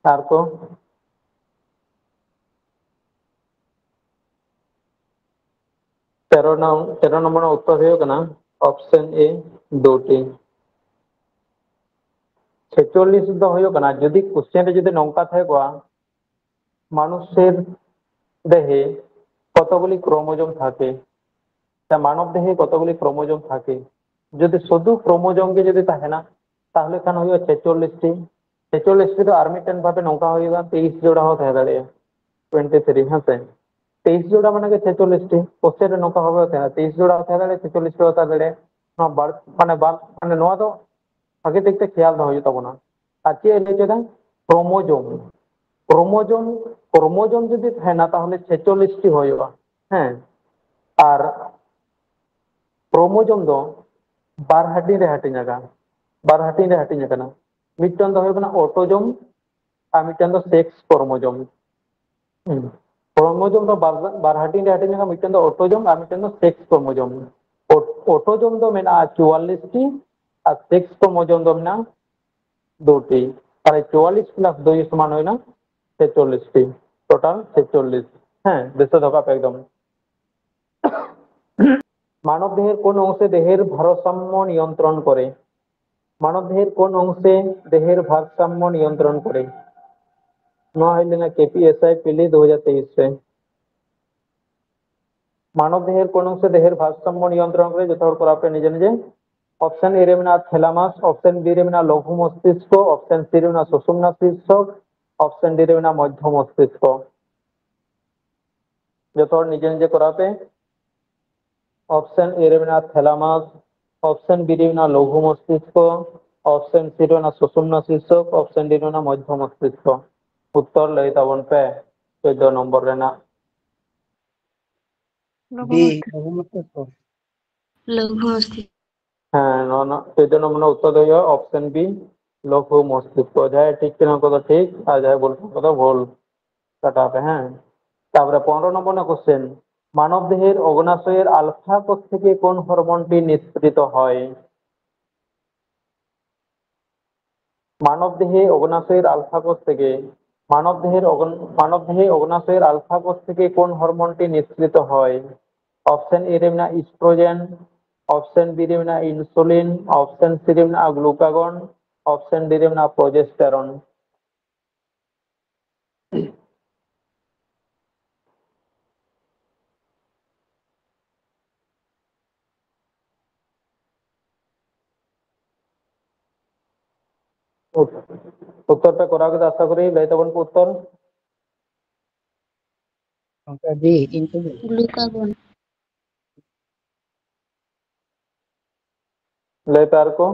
আর को 13 নম্বর উত্তর হয়ে না অপশন এ 2টি। 46 তো হইও না যদি কোশ্চেনটা যদি নৌকা থাকে মানুষের দেহে কতগুলি ক্রোমোজোম থাকে, তা মানব দেহে কতগুলি ক্রোমোজোম থাকে? যদি শুধু ক্রোমোজোমকে যদি থাকে না তাহলে কেন হইব 46টি। 46টি তো আর্মিটেন ভাবে নৌকা হইবা 23 जोड़ा হতে দাঁড়িয়ে 23 হ্যাঁ 23 जोड़ा মানে 46টি কোশ্চেন নৌকা হবে হতে 23 जोड़ा হতে দাঁড়িয়ে 46টি হতে দাঁড়িয়ে মানে নোয়া তো আগে দেখতে খেয়াল না হয়ে তখন আর কি এলাকা ক্রোমোজোম। ক্রোমোজোম ক্রোমোজোম যদি থাকে না তাহলে 46টি হইবা হ্যাঁ। আর क्रोमोजोम दो बार हाटिंग रे हाटिंग जगह बार हाटिंग रे हाटिंग जगह ना मिटन दो होना ऑटोजोम और मिटन दो सेक्स क्रोमोजोम। क्रोमोजोम दो बार हाटिंग रे हाटिंग जगह मिटन दो ऑटोजोम और मिटन दो सेक्स क्रोमोजोम। ऑटोजोम दो मेना 44टी और सेक्स क्रोमोजोम दो मेना 2टी और 44 प्लस 2 समान होना 46टी टोटल 46 হ্যাঁ দেশে ধোকা একদম। মানব দেহের কোন অংশে দেহের ভারসাম্য নিয়ন্ত্রণ করে? মানব দেহের কোন অংশে দেহের ভারসাম্য নিয়ন্ত্রণ করে? নয় কেপিএসআই পিলি 2023 से মানব দেহের কোন অংশে দেহের ভারসাম্য নিয়ন্ত্রণ করে যেটা করা আপনি নিজে নিজে। অপশন এ রেবে না থ্যালামাস, অপশন বি রেবে না লঘু মস্তিষ্ক, অপশন সি রেবে না সুষুম্না শীর্ষক, অপশন ডি রেবে না মধ্য মস্তিষ্ক। যেটা নিজে নিজে করাতে ऑप्शन ए रे ना थैलामस, ऑप्शन बी रे ना लघु मस्तिष्क, ऑप्शन सी रे ना सुषुम्ना शीर्षक, ऑप्शन डी रे ना मध्य मस्तिष्क। उत्तर ले तबन पे 14 नंबर रे ना बी लघुमस्तिष्क बहुमत लघु मस्तिष्क हाँ नो ना 14 नंबर ना उत्तर देगा ऑप्शन बी लघु मस्तिष्क। जाए ठीक के ना को ठीक आ जाए बोल को भूल কাটাবে হ্যাঁ। তারপরে 15 নম্বর না কোশ্চেন, মানব দেহের অগ্নাশয়ের আলফা কোষ থেকে কোন হরমোনটি নিঃসৃত হয়? মানব দেহে অগ্নাশয়ের আলফা কোষ থেকে মানব দেহে অগ্নাশয়ের আলফা কোষ থেকে কোন হরমোনটি নিঃসৃত হয়? অপশন এ রে না ইস্ট্রোজেন, অপশন বি রে না ইনসুলিন, অপশন সি রে না গ্লুকাগন, অপশন ডি রে না প্রোজেস্টেরন। उत्तरটা করা গেছে আশা করি লাইতাবন উত্তর। ओके बी इंसुलिन ग्लूकागोन ᱞᱟᱹᱭ ᱯᱮ ᱟᱨ ᱠᱚ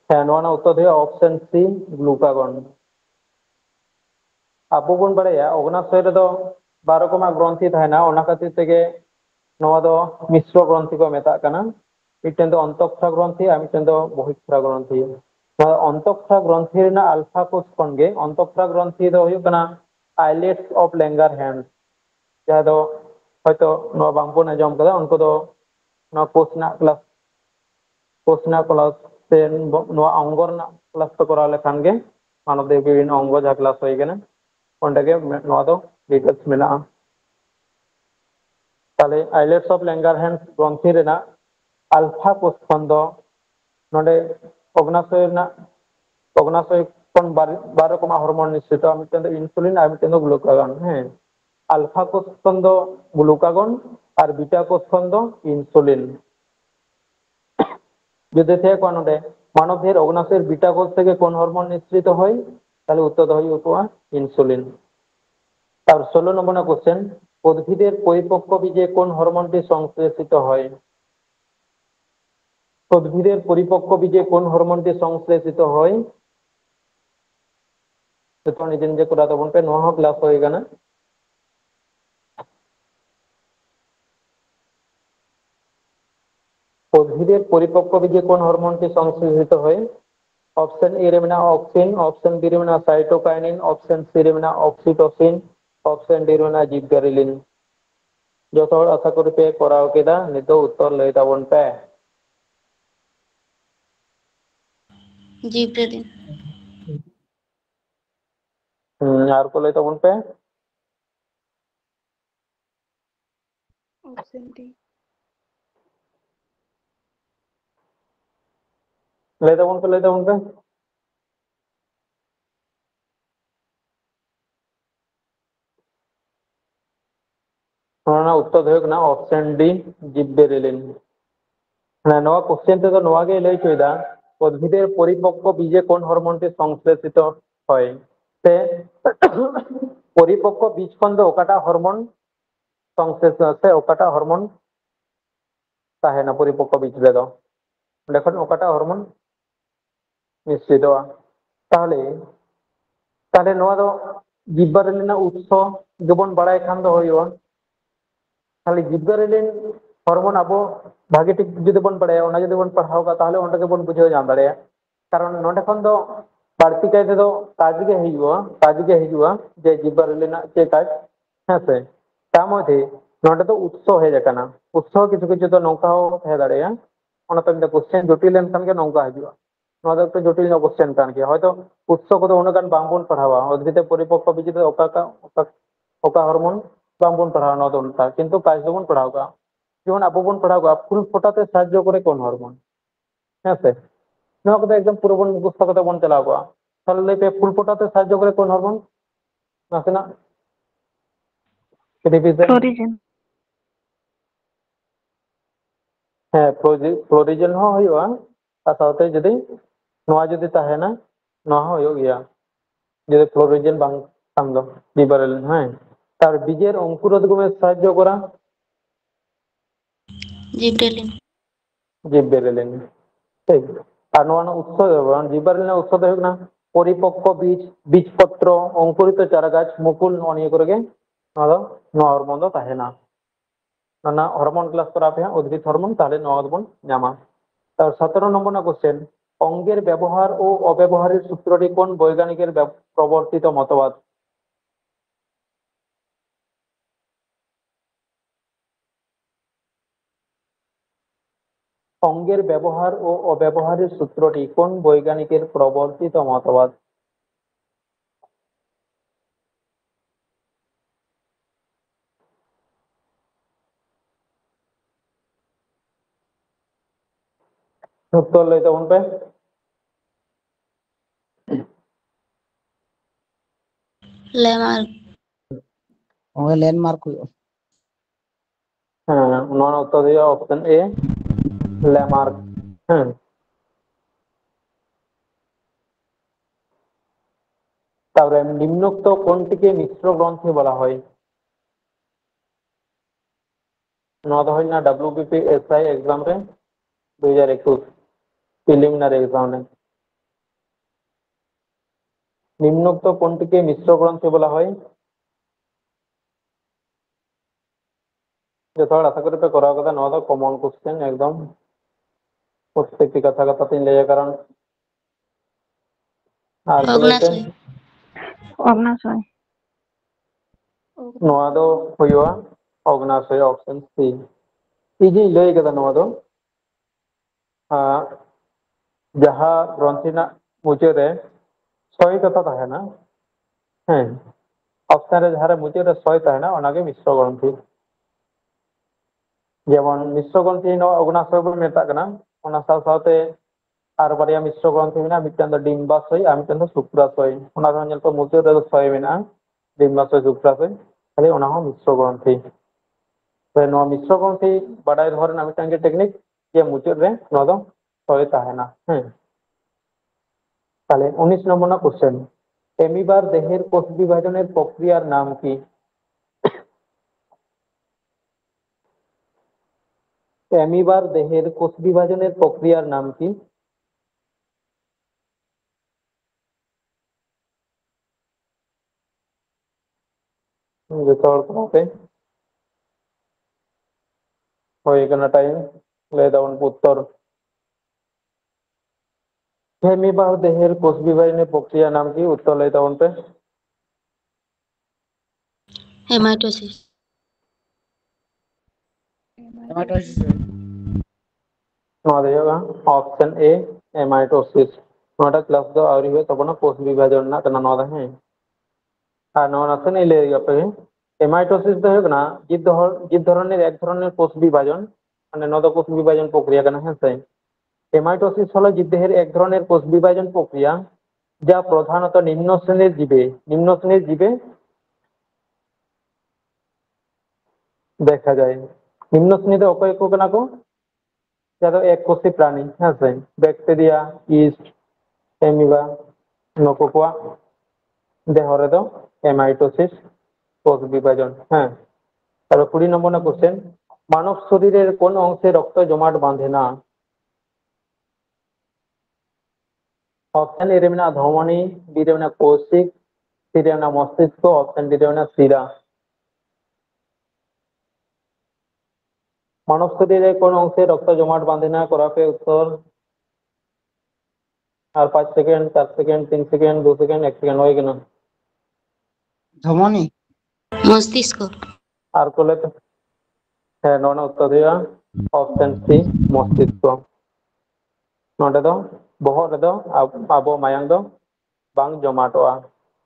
ᱦᱮᱸ ᱱᱚᱣᱟ ᱨᱮᱱᱟᱜ ᱩᱛᱛᱚᱨ ᱫᱚ ᱦᱩᱭᱩᱜᱼᱟ ᱚᱯᱥᱮᱱ ᱥᱤ গ্লুকাগন। ᱟᱵᱚ ᱵᱚᱱ ᱵᱟᱲᱟᱭᱟ অগ্নাশয় রেদো 12 রকমাᱜ গ্রন্থি তাহেনা ওনা খাতির তেগে নওয়া দো মিশ্র গ্রন্থি কো মেতাগ কানা মিদᱴᱮᱱ ᱫᱚ অন্তঃক্ষরা গ্রন্থি আর মিদᱴᱮᱱ ᱫᱚ বহিঃক্ষরা গ্রন্থি অন্তঃক্ষরা গ্রন্থি রেনাᱜ আলফা কোষ ᱠᱷᱚᱱ ᱜᱮ অন্তঃক্ষরা গ্রন্থি ᱫᱚ ᱦᱩᱭᱩᱜ ᱠᱟᱱᱟ আইলেটস অফ ল্যাঙ্গারহ্যান্স ᱡᱟᱦᱟᱸ ᱫᱚ হয়তো ᱱᱚᱣᱟ ᱵᱟᱝᱵᱚᱱ ᱟᱸᱡᱚᱢ ᱠᱟᱫᱟ ᱩᱱᱠᱩ ᱫᱚ ᱱᱚᱣᱟ কোষ ᱨᱮᱱᱟᱜ ক্লাস ᱥᱮ ᱱᱚᱣᱟ অঙ্গ ᱨᱮᱱᱟᱜ ক্লাস ᱯᱮ ᱠᱚᱨᱟᱣ ᱞᱮᱠᱷᱟᱱ ᱜᱮ মানবদেহ বিভিন্ন অঙ্গ যা ক্লাস হয়ে গেলে ᱚᱸᱰᱮ ᱜᱮ ᱱᱚᱣᱟ ᱫᱚ ᱰᱤᱴᱮᱞᱥ ᱢᱮᱱᱟᱜᱼᱟ তাহলে আইলেটস অফ ল্যাঙ্গারহ্যান্স গ্রন্থি রেনাᱜ আলফা কোষ ᱠᱷᱚᱱ ᱫᱚ ᱱᱚᱰᱮ অগ্নাশয় ᱠᱷᱚᱱ বার রকমাᱜ হরমোন নিঃসৃত মিদᱴᱮᱱ ᱫᱚ ইনসুলিন আর মিদᱴᱮᱱ ᱫᱚ গ্লুকাগন হ্যাঁ আলফা কোষ ᱠᱷᱚᱱ ᱫᱚ গ্লুকাগন আর বিটা কোষ ᱠᱷᱚᱱ ᱫᱚ ইনসুলিন যদি থেকে নডে মানবদেহের অগ্নাশয়ের বিটা কোষ থেকে কোন হরমোন নিঃসৃত হয় তাহলে উত্তর হয়ে উঠোয়া ইনসুলিন আর 16 নম্বর কোশ্চেন উদ্ভিদের পরিপক্ক বীজে কোন হরমোনটি সংশ্লেষিত হয় উদ্ভিদের পরিপক্ক বীজে কোন হরমোনটি সংশ্লেষিত হয় তো নিজে নিজে করে তখন পে নোয়া ক্লাস হয়ে গেল উদ্ভিদের পরিপক্ক বীজে কোন হরমোনটি সংশ্লেষিত হয় অপশন এ রে মেনা অক্সিন অপশন বি রে মেনা সাইটোকাইনিন অপশন সি রে মেনা অক্সিটোসিন অপশন ডি রে মেনা জিবগারেলিন যত হড় আশা করি পে করাও কেদা নিতো উত্তর লই তাবন পে জিব্রেলিন আর কো লই তাবন পে অপশন ডি লই তাবন পে ᱚᱱᱟ ᱩᱛᱛᱚᱨ ᱫᱚ ᱦᱩᱭᱩᱜ ᱠᱟᱱᱟ ᱚᱯᱥᱮᱱ ᱰᱤ জিববেরেলিন হ্যাঁ নয়া কোশ্চেন তে তো নয়া গে লই চইদা উদ্ভিদের পরিপক্ক বীজে কোন হরমোনটি সংশ্লেষিত হয় তে পরিপক্ক বীজ খন দো ওকাটা হরমোন সংশ্লেষ আছে ওকাটা হরমোন তাহেনা পরিপক্ক বীজ রেদো দেখুন ওকাটা হরমোন নিশ্চিতয়া তাহলে তাহলে নয়া দো জিববেরেলিন উৎস যেমন বাড়াই খান দো হইও তাহলে জিবগারেলিন হরমোন আবো ভাগে ঠিক যদি বন পড়ে ওনা যদি বন পড়াও কা তাহলে ওটাকে বন বুঝে জান দাঁড়িয়ে কারণ নোটে খন তো বাড়তি কাইতে তো কাজগে হিজুয়া যে জিবগারেলিন চে কাজ হ্যাঁ সে তার মধ্যে নোটে তো উৎস হয়ে যায় না উৎস কিছু কিছু তো নৌকাও হয়ে দাঁড়িয়ে ওনা তো কোশ্চেন জটিল লেনখান কে নৌকা হিজুয়া নোয়া তো একটু জটিল কোশ্চেন কান কি হয়তো উৎস কত অনুগান বাংবন পড়াওয়া উদ্ভিদে পরিপক্ক বীজে ওকা হরমোন বাংবন পড়াওয়া নদ উল্টা কিন্তু কাজ যেমন পড়াওগা যেমন আবু বন পড়াওগা ফুল ফোটাতে সাহায্য করে কোন হরমোন হ্যাঁ স্যার নয়া কথা একদম পুরো বন মুখস্থ কথা বন চালাওগা তাহলে লেপে ফুল ফোটাতে সাহায্য করে কোন হরমোন আছে না রিভিশন ফ্লোরিজেন হ্যাঁ ফ্লোরিজেন হো হইবা আর সাথে যদি নয়া যদি তাহেনা নয়া হইও গিয়া যদি ফ্লোরিজেন বাং সামদো জিবরেলিন হ্যাঁ তার বীজের অঙ্কুরোদ্গমে সাহায্য করা জিব্রেলিন জিবরেলিন ঠিক আর নয়া উৎস জিবরেলিনের উৎস তো না পরিপক্ক বীজ বীজপত্র অঙ্কুরিত চারাগাছ মুকুল অনিয়ে করে গে নয়া হরমোন দো তাহেনা না হরমোন ক্লাস করা পে উদ্ভিদ হরমোন তাহলে নয়া বন নামা তার 17 নম্বর না কোশ্চেন অঙ্গের ব্যবহার ও অব্যবহারের সূত্রটি কোন বৈজ্ঞানিকের প্রবর্তিত মতবাদ অঙ্গের ব্যবহার ও অব্যবহারের সূত্রটি কোন বৈজ্ঞানিকের প্রবর্তিত মতবাদ উত্তর লইতে বলবে ল্যামার্ক ওকে ল্যান্ডমার্ক হইও হ্যাঁ নন উত্তর দিয়ে অপশন এ ল্যামার্ক হ্যাঁ তারপরে নিম্নোক্ত কোনটিকে মিশ্র গ্রন্থি বলা হয় नवा दो होइना WBP SI एग्जाम रे 2021 প্রিলিমিনারি एग्जाम रे নিম্নোক্ত কোনটিকে মিশ্র গ্রন্থি বলা হয়? जो आशा करी पे करा कदा नवा दो कॉमन क्वेश्चन एकदम प्रत्येकटी कथा कथाते लैया कारण আর বলেছে অগ্নাশয় অগ্নাশয় नवा दो हुआ অগ্নাশয় অপশন সি ইজি লই কদা নवा दो जहाँ ग्रंथिना मुझे रे सही कथा है ना हाँ ऑप्शन रे जहाँ मुझे रे सही है ना ओनागे मिश्र ग्रंथि যেমন মিশ্র গ্রন্থি অগ্নাশয় বলে মেতা কানা ওনা সাথে আর বারিয়া মিশ্র গ্রন্থি মেনা মিটান দ ডিম্বাশয় আর মিটান দ শুক্রাশয় ওনা ধরন জল তো মুতে রে ছয় মেনা ডিম্বাশয় শুক্রাশয় তাহলে ওনা হো মিশ্র গ্রন্থি তো নো মিশ্র গ্রন্থি বাড়াই ধরেন মিটান কে টেকনিক যে মুতে রে নো দ ছয় তাহে না হ্যাঁ তাহলে 19 নম্বর না কোশ্চেন এমিবার দেহের কোষ বিভাজনের প্রক্রিয়ার নাম কি এমিবার দেহের কোষ বিভাজনের প্রক্রিয়ার নাম কি যেতর করতে হয়ে গেল টাইম ले দাও উত্তর এমিবার দেহের কোষ বিভাজনের প্রক্রিয়ার নাম কি উত্তর ले দাও पे হেমাটোসিস हेमाटोसिस नवा देगा option A amitosis NOTA class दो और हुए तब ना कोष विभाजन ना करना नवा है আর নন আছে नहीं ले पे এমাইটোসিস তো হবে না জীব ধরনের এক ধরনের কোষ বিভাজন মানে নদ কোষ বিভাজন প্রক্রিয়া কেন হ্যাঁ তাই হেমাইটোসিস হলো জীবদেহের এক ধরনের কোষ বিভাজন প্রক্রিয়া যা প্রধানত নিম্ন শ্রেণীর জীবে দেখা যায় নিম্ন শ্রেণীতে অকয় কেনা কো যারা এক কোষী প্রাণী হ্যাঁ তাই ব্যাকটেরিয়া ইস্ট এমিবা নকোকোয়া দেহরে তো হেমাইটোসিস কোষ বিভাজন হ্যাঁ তারপর 20 নম্বর না কোশ্চেন মানব শরীরের কোন অংশে রক্ত জমাট বাঁধে না ऑप्शन ए रेमना धमनी बी रेमना कोशिक सी रेमना मस्तिष्क ऑप्शन डी रेमना শিরা মানব শরীরের কোন অংশে রক্ত জমাট বাঁধে না করা पे उत्तर আর 5 second 4 second 3 second 2 second 1 second হয়ে গেল धमनी মস্তিষ্ক আর কোলে হ্যাঁ নন উত্তর দেওয়া অপশন সি মস্তিষ্ক নটা দো বহর রে দো আবো মায়াং দো বাং জমাটোয়া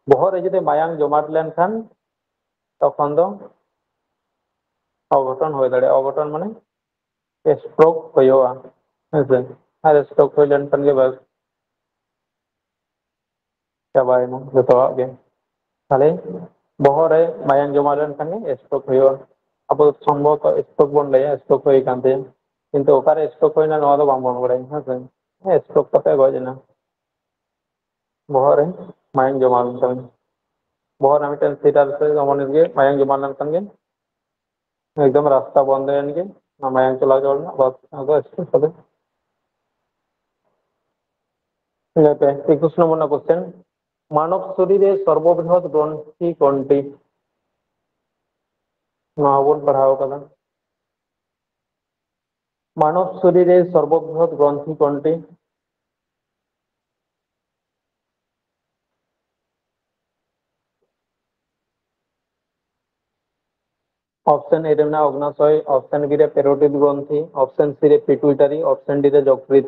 বহর রে যদি মায়াং জমাট লেনখান তখন দো অঘটন হয়ে দাঁড়ায় অঘটন মানে স্ট্রোক হইয়া হয়েছে আর স্ট্রোক হয়ে লেনখান গে বাস চাবায়না জতোয়াগ গে তাহলে বহর রে মায়াং জমা লেনখান গে স্ট্রোক হইয়া अब সম্ভবত স্ট্রোক বন লইয়া স্ট্রোক হয়ে কানতে কিন্তু ওকারে স্ট্রোক হয় না নওয়া দো বাং বন করে হ্যাঁ স্ট্রোক কতে গজে না বহর রে মায়াং জমা লেনখান বহর আমি টেন সিটার से जमन गे मायंग जमा लेनखान गे एकदम रास्ता बंद है इनके ना मायंग चला जाओ ना बस आगे स्टॉप कर दे 21 নম্বর না क्वेश्चन মানব শরীরে সর্ববৃহৎ গ্রন্থি কোনটি মাহবুব পড়াও কদা মানব শরীরে সর্ববৃহৎ গ্রন্থি কোনটি ऑप्शन ए रे ना অগ্নাশয় ऑप्शन बी रे পেরোটিড গ্রন্থি ऑप्शन सी रे পিটুইটারি ऑप्शन डी रे যকৃৎ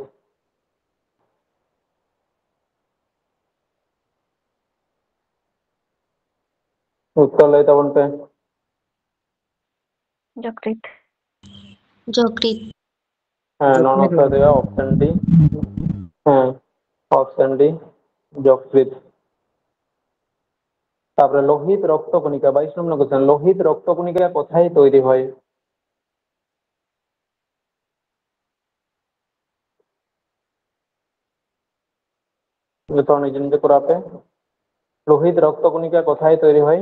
उत्तर ले तबन पे যকৃৎ যকৃৎ নন उत्तर देगा ऑप्शन डी হ্যাঁ ऑप्शन डी যকৃৎ তারপরে লোহিত রক্তকণিকা 22 নম্বর কোশ্চেন লোহিত রক্তকণিকা কোথায় তৈরি হয় তো নিজে নিজে করাতে লোহিত রক্তকণিকা কোথায় তৈরি হয়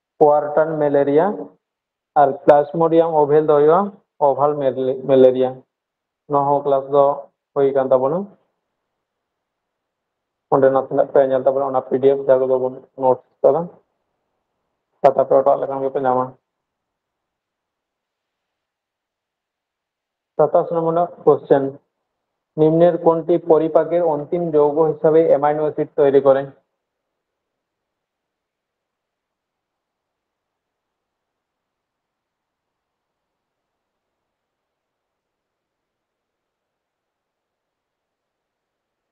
কোয়ার্টার ম্যালেরিয়া আর প্লাজমোডিয়াম ওভেল ᱫᱚ ᱦᱩᱭᱩᱜᱼᱟ ওভাল ম্যালেরিয়া ᱱᱚᱣᱟ ক্লাস ᱫᱚ ᱦᱩᱭ ᱠᱟᱱ ᱛᱟᱵᱚᱱᱟ ᱚᱸᱰᱮ ᱱᱟᱥᱮᱱᱟᱜ ᱯᱮ ᱧᱮᱞ ᱛᱟᱵᱚᱱᱟ ᱚᱱᱟ PDF ᱡᱟᱦᱟᱸ ᱠᱚᱫᱚ ᱵᱚᱱ ᱱᱳᱴᱥ ᱠᱟᱫᱟ খাতা পে ওটা লেখান গেপে ᱧᱟᱢᱟ 27 নম্বর কোশ্চেন নিম্নের কোনটি পরিপাকের অন্তিম যৌগ হিসাবে অ্যামাইনো অ্যাসিড তৈরি করে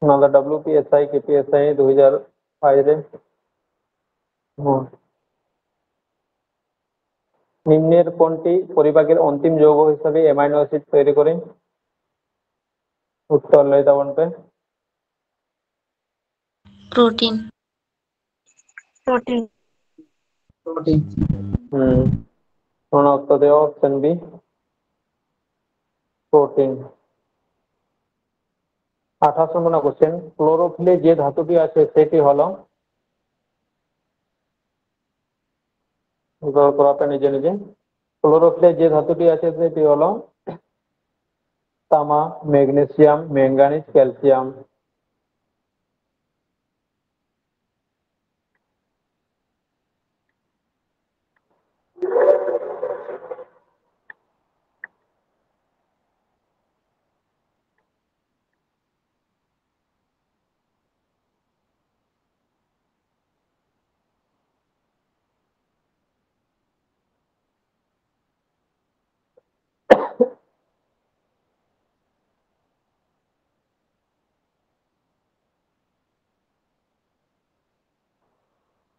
ନହେଲେ WPSI KPSI 2005 ରେ নিম্নের কোনটি পরিপাকের অন্তিম যৌগ হিসাবে অ্যামাইনো অ্যাসিড তৈরি করে উত্তর লই তাবন পে प्रोटीन Protein. Protein. ওনা উত্তর দেওয়া অপশন বি প্রোটিন 28 নম্বর কোশ্চেন ক্লোরোফিলে যে ধাতুটি আছে সেটি হলো উত্তর করাতে নিজে নিজে ক্লোরোফিলে যে ধাতুটি আছে সেটি হলো তামা ম্যাগনেসিয়াম ম্যাঙ্গানিজ ক্যালসিয়াম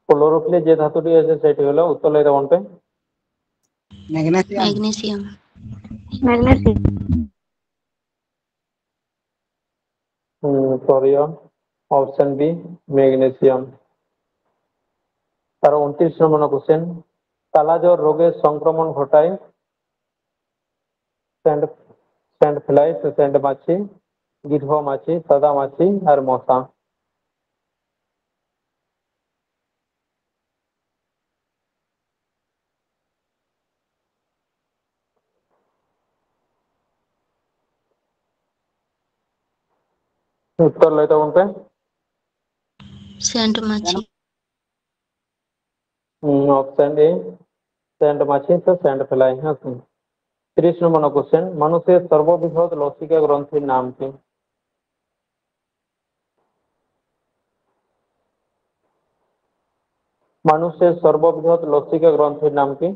ক্লোরোফিলে যে ধাতুটি আছে সেটি হলো উত্তর লই তাবন পে Magnesium. Magnesium Magnesium. Sorry option B magnesium আর 29 নম্বর কোশ্চেন কালাজ্বর রোগের সংক্রমণ ঘটায় স্যান্ড স্যান্ড ফ্লাই স্যান্ড মাছি গিধ মাছি সাদা মাছি আর মশা উত্তর লই তাবন পে सेंट माछी অপশন এ স্যান্ড মাছি তো স্যান্ড ফ্লাই হ্যাঁ 30 নম্বর কোশ্চেন মানুষের সর্ববৃহৎ লসিকা গ্রন্থির নাম কি মানুষের সর্ববৃহৎ লসিকা গ্রন্থির নাম কি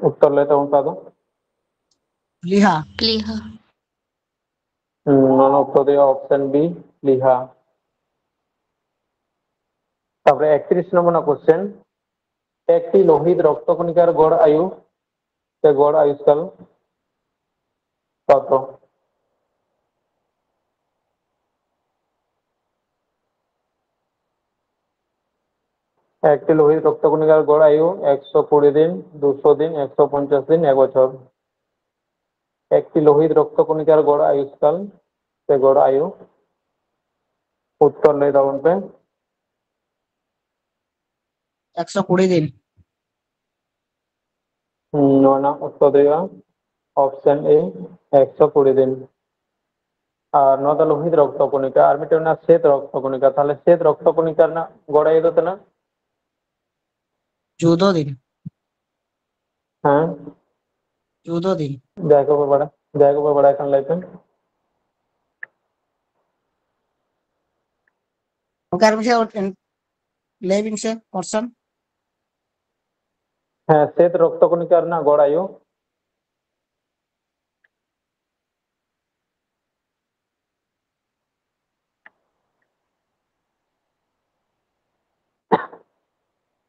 उत्तर लेता हूँ दादा Liha. प्लीहा मान उत्तर दिया ऑप्शन बी लिहा তারপরে 31 নম্বর কোশ্চেন একটি লোহিত রক্তকণিকার গড় আয়ু গড় আয়ুষ্কাল কত একটি লোহিত রক্তকণিকার গড় আয়ু 120 দিন 200 দিন 150 দিন 1 বছর একটি লোহিত রক্তকণিকার গড় আয়ুষ্কাল গড় আয়ু উত্তর লই দাবন পে 120 दिन. না উত্তর দেওয়া অপশন এ 120 দিন আর নটা লোহিত রক্তকণিকা আর মিটে না শ্বেত রক্তকণিকা তাহলে শ্বেত রক্তকণিকার না গড় আয়ু তো না 14 दिन. हाँ 14 दिन. जाएगा ऊपर बड़ा एकान लाइफ Okay, मुझे लेविंग से पर्सन. হ্যাঁ শ্বেত রক্তকণিকার না গড় আয়ু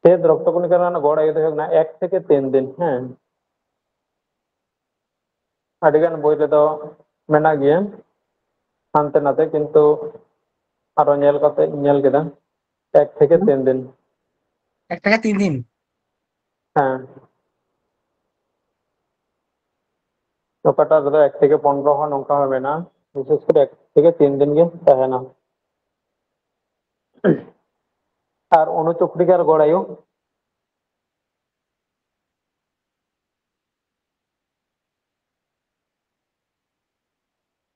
শ্বেত রক্তকণিকার না গড় আয়ু দেখো না 1 থেকে 3 দিন হ্যাঁ আডিগান বই রেদো মেনা গিয়া হানতে নাতে কিন্তু আরো ñel kate ñel keda 1 থেকে 3 দিন। 1 থেকে 3 দিন। হ্যাঁ, ওকাটা ধরো 1 থেকে 15 হয় নৌকা হবে না, বিশেষ করে 1 থেকে 3 দিন গে তাহে না। আর অনুচক্রিকার গড়ায়ু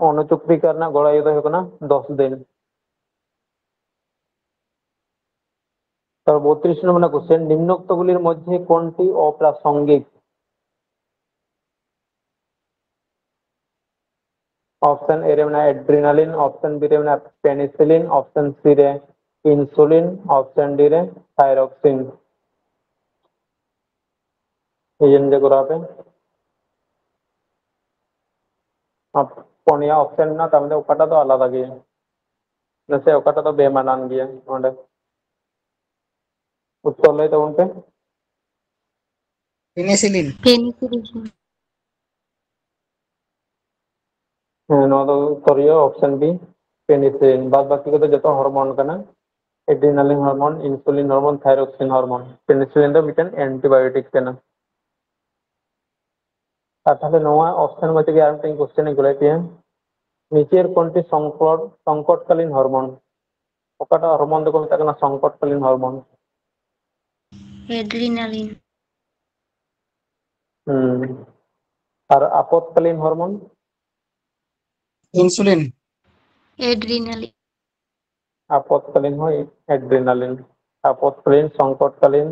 অনুচক্রিকার না গড়ায়ু তো হবে না 10 দিন। তারপর 32 নম্বর কোশ্চেন, নিম্নোক্তগুলির মধ্যে কোনটি অপ্রাসঙ্গিক? অপশন এ রে মানে অ্যাড্রিনালিন, অপশন বি রে মানে পেনিসিলিন, অপশন সি রে ইনসুলিন, অপশন ডি রে থাইরক্সিন। এই জন্য করা হবে কোন অপশন না তার মধ্যে ওকাটা তো আলাদা গিয়ে সে ওকাটা তো বেমানান গিয়ে ওটা উত্তর লই তখন पे পেনিসিলিন। पेनिसिलिन ᱱᱚᱣᱟ ᱫᱚ ᱩᱛᱛᱚᱨᱤᱭᱟᱹ অপশন বি পেনিসিলিন। বাদ বাকি কত যত হরমোন কানা adrenaline hormone, insulin hormone, thyroxine hormone. Penicillin ᱫᱚ ᱢᱤᱫᱴᱮᱱ অ্যান্টিবায়োটিক ᱠᱟᱱᱟ। আর তাহলে নয়া অপশন মধ্যে কি আর একটা কোশ্চেন গুলাই পেয়ে নিচের কোনটি সংকটকালীন হরমোন? ওকাটা হরমোন দেখো মেতা কানা সংকটকালীন হরমোন। एड्रिनालिन হুম। আর আপদকালীন হরমোন? ইনসুলিন। एड्रिनालिन আপদকালীন হয় অ্যাড্রিনালিন। আপদকালীন, সংকটকালীন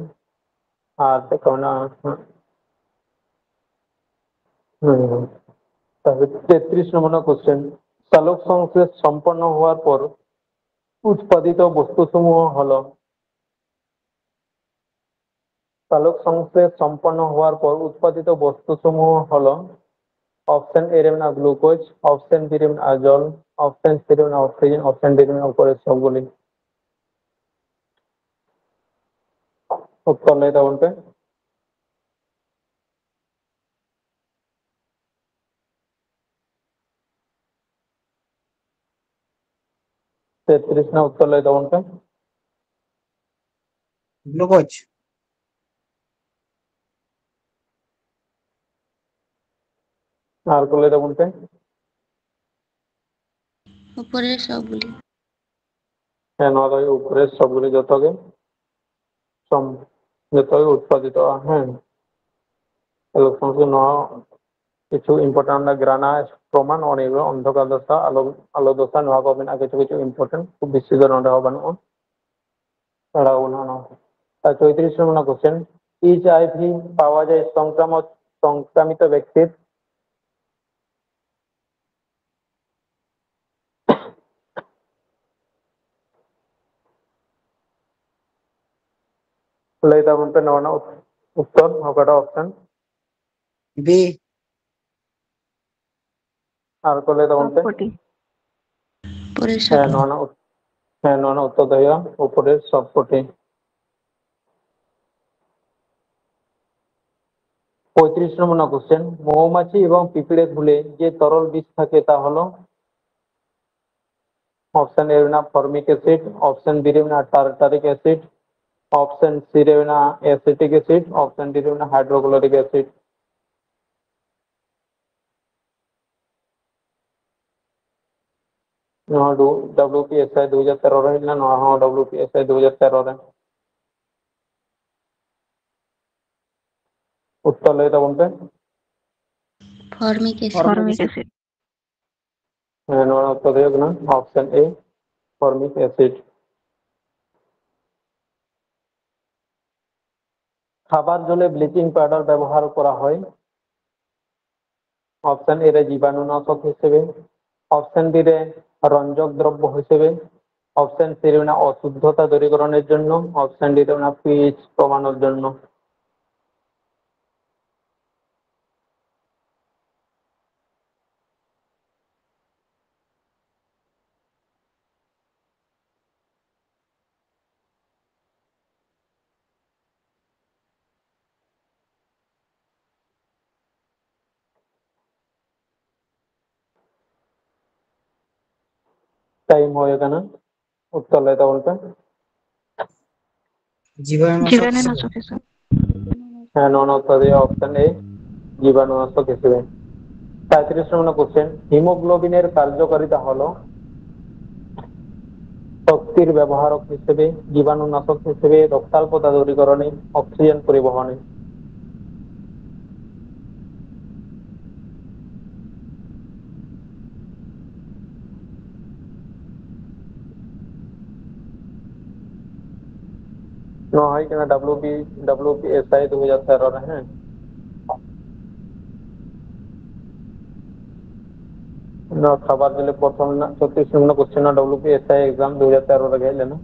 আর দেখো না। হুম। তাহলে 33 নম্বর কোশ্চেন, সালোক সংশ্লেষ সম্পন্ন হওয়ার পর উৎপাদিত বস্তুসমূহ হলো। সালোক সংশ্লেষ সম্পন্ন হওয়ার পর উৎপাদিত বস্তুসমূহ হলো অপশন এ রে মানে গ্লুকোজ, অপশন বি রে মানে জল, অপশন সি রে মানে অক্সিজেন, অপশন ডি রে মানে উপরের সবগুলি। উত্তর লই তখন पे 33 না উত্তর লই তখন पे গ্লুকোজ। আর করলে তখন पे উপরের সবগুলি হ্যাঁ নয় দই উপরের সবগুলি যতকে যতকে উৎপাদিত হ্যাঁ সালোক সংশ্লেষ নয় কিছু ইম্পর্টেন্ট গ্রানা প্রমাণ অনেক অন্ধকার দশা আলো আলো দশা নয় পাবেন আর কিছু কিছু ইম্পর্টেন্ট খুব বেশি করে নটা হবে না ছাড়াও না না। আর 34 নম্বর কোশ্চেন, এইচআইভি পাওয়া যায় সংক্রামিত ব্যক্তির লই তখন पे নয় না উত্তর হকাটা অপশন বি। আর করলে তখন पे সবকটি উপরের হ্যাঁ সবগুলি নয় না হ্যাঁ নয় না উত্তর দেওয়া উপরের সবকটি। 35 নম্বর কোশ্চেন, মৌমাছি এবং পিঁপড়ে ফুলে যে তরল বীজ থাকে তা হলো অপশন এ না ফর্মিক অ্যাসিড, অপশন বি রে না টার্টারিক অ্যাসিড, অপশন সি রে না অ্যাসিটিক অ্যাসিড, অপশন ডি রে না হাইড্রোক্লোরিক অ্যাসিড। नौ WPSI 2013 है ना नौ हाँ WPSI 2013 है उत्तर ले तब उनपे फॉर्मिक एसिड ফর্মিক অ্যাসিড नौ उत्तर देगा ना ऑप्शन ए फॉर्मिक एसिड। খাবার জলে ব্লিচিং পাউডার ব্যবহার করা হয় অপশন এ রে জীবাণুনাশক হিসেবে, অপশন বি রে রঞ্জক দ্রব্য হিসেবে, অপশন সি রে না অশুদ্ধতা দূরীকরণের জন্য, অপশন ডি রে না পিএইচ কমানোর জন্য। टाइम होएगा ना उत्तर ले तब उनपे জীবাণুনাশক জীবাণুনাশক হিসেবে। হিসেবে। হ্যাঁ, নন উত্তর দিয়ে অপশন এ জীবাণুনাশক হিসেবে। 35 নম্বর কোশ্চেন, হিমোগ্লোবিনের কার্যকারিতা হলো শক্তির ব্যবহারক হিসেবে, জীবাণুনাশক হিসেবে, রক্তাল্পতা দূরীকরণে, অক্সিজেন পরিবহনে। নেওয়া হয় কিনা WPSI 2013 হ্যাঁ। না, খাবার দিলে প্রথম না 36 নম্বর কোশ্চেন না WPSI এক্সাম 2013 গেলে না।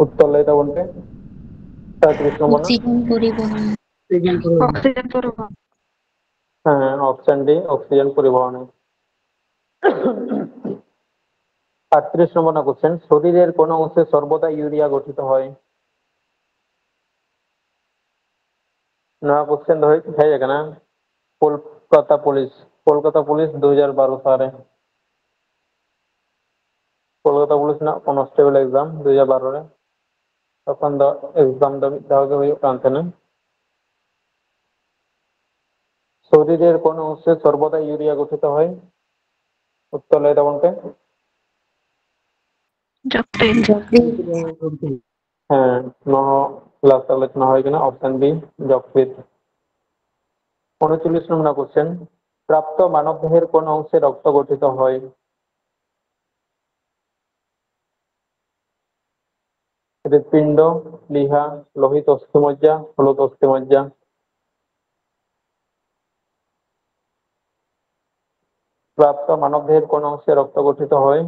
উত্তর লেটা বলতে 35 নম্বর না। অক্সিজেন পরিবহন। অক্সিজেন পরিবহন। হ্যাঁ, অপশন ডি অক্সিজেন পরিবহনে। 38 নম্বর না কোশ্চেন, শরীরের কোন অংশে সর্বদা ইউরিয়া গঠিত হয়? না, কোশ্চেন হয়ে যাবে না। কলকাতা পুলিশ, কলকাতা পুলিশ 2012 সালে, কলকাতা পুলিশ না কনস্টেবল एग्जाम 2012 रे তখন एग्जाम দেওয়া হয়ে কানতে না। শরীরের কোন অংশে সর্বদা ইউরিয়া গঠিত হয়? উত্তর লেটা বলতে যকৃৎ। হ্যাঁ, নহ লাস্ট আলোচনা হয় কিনা অপশন বি যকৃৎ। 39 নম্বর কোশ্চেন, প্রাপ্ত মানবদেহের কোন অংশে রক্ত গঠিত হয়? হৃৎপিণ্ড, প্লীহা, লোহিত অস্থিমজ্জা, হলুদ অস্থিমজ্জা। প্রাপ্ত মানবদেহের কোন অংশে রক্ত গঠিত হয়?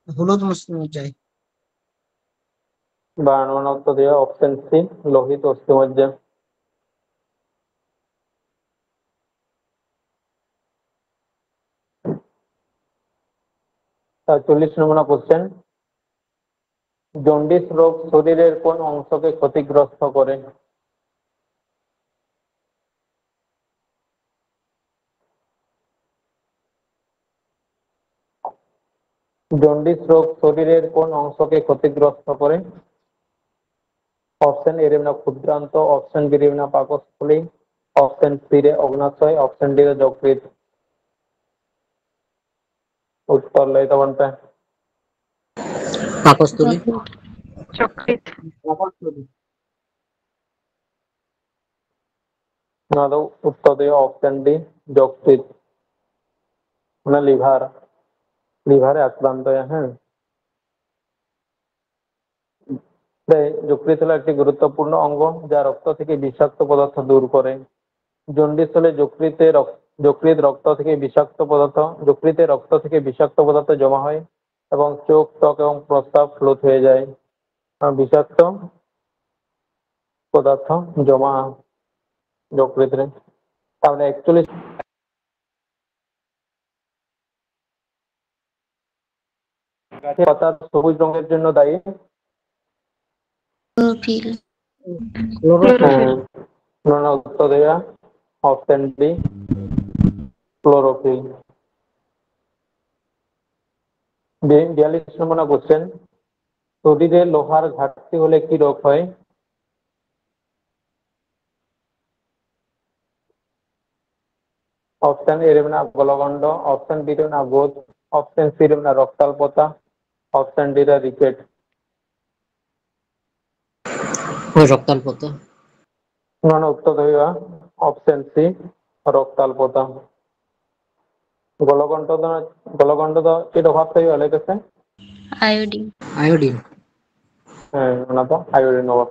হলুদ মস্তিষ্ক। বা উত্তর দেওয়া অপশন সি লোহিত অস্থিমজ্জা। 40 নম্বর কোশ্চেন, জন্ডিস রোগ শরীরের কোন অংশকে ক্ষতিগ্রস্ত করে? জন্ডিস রোগ শরীরের কোন অংশকে ক্ষতিগ্রস্ত করে? অপশন এ রে ক্ষুদ্রান্ত, অপশন বি রে পাকস্থলী, অপশন সি রে অগ্নাশয়, অপশন ডি রে যকৃৎ। উত্তর লেটা বলতে পাকস্থলী। যকৃৎ। না তো উত্তর দেওয়া অপশন ডি যকৃৎ, মানে লিভার, লিভারে আক্রান্ত হ্যাঁ। যকৃৎ হলো একটি গুরুত্বপূর্ণ অঙ্গ যা রক্ত থেকে বিষাক্ত পদার্থ দূর করে। জন্ডিস হলে যকৃৎ রক্ত থেকে বিষাক্ত পদার্থ, যকৃতে রক্ত থেকে বিষাক্ত পদার্থ জমা হয় এবং চোখ, ত্বক এবং প্রস্রাব ফ্লোট হয়ে যায়। বিষাক্ত পদার্থ জমা যকৃতে। তাহলে 41 গাছের পাতা সবুজ রঙের জন্য দায়ী। ক্লোরোফিল। ক্লোরোফিল। উত্তর দেওয়া অপশন ডি ক্লোরোফিল। 42 নম্বর কোশ্চেন, শরীরে লোহার ঘাটতি হলে কি রোগ হয়? অপশন এ রে গলগণ্ড, অপশন বি রে বোধ, অপশন সি রে রক্তাল্পতা, অপশন ডি রে রিকেট। রক্তাল্পতা। উত্তর দেওয়া অপশন সি রক্তাল্পতা। গলগণ্ড গলগণ্ড এর অভাব থেকে হলে গেছে আয়োডিন। আয়োডিন। হ্যাঁ, ওনা তো আয়োডিন অভাব।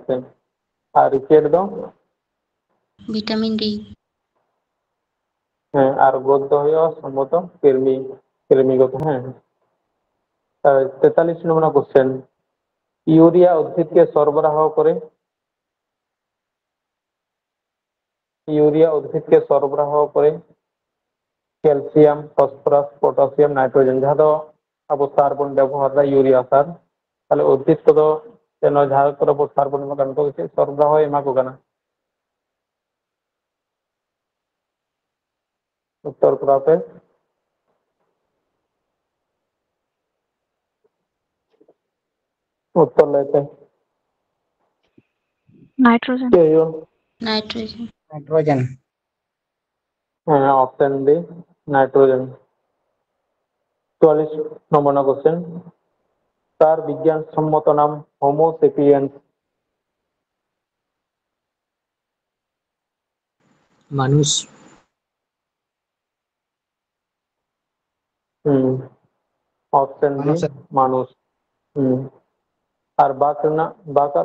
আর রিকেট দাও ভিটামিন ডি। হ্যাঁ, আর গ্রোথ হওয়া সম্ভবত কৃমিগত হ্যাঁ। 43 নম্বর কোশ্চেন, ইউরিয়া উদ্ভিদকে সরবরাহ করে? ইউরিয়া উদ্ভিদকে সরবরাহ করে ক্যালসিয়াম, ফসফরাস, পটাশিয়াম, নাইট্রোজেন। যাহা আবু সার বন ব্যবহার ইউরিয়া সার, তাহলে উদ্ভিদ কত ᱱᱚᱣᱟ ᱡᱟᱦᱟᱸ ᱠᱚᱨᱮ ᱵᱚ ᱥᱟᱨ ᱵᱚᱱ ᱮᱢᱟᱜ ᱠᱟᱱᱟ ᱱᱤᱛᱚᱜ ᱪᱮᱫ ᱥᱚᱨᱵᱚᱨᱟᱦᱚᱭ ᱮᱢᱟ ᱠᱚ ᱠᱟᱱᱟ? উত্তর করা হবে উত্তর লেতে নাইট্রোজেন কে হইল? नाइट्रोजन नाइट्रोजन হ্যাঁ অপশন বি নাইট্রোজেন। 44 নম্বর না কোশ্চেন, তার বিজ্ঞানসম্মত নাম হোমো সেপিয়েন্স। मानुष অপশন বি মানুষ। মানুষ। আর বাঘ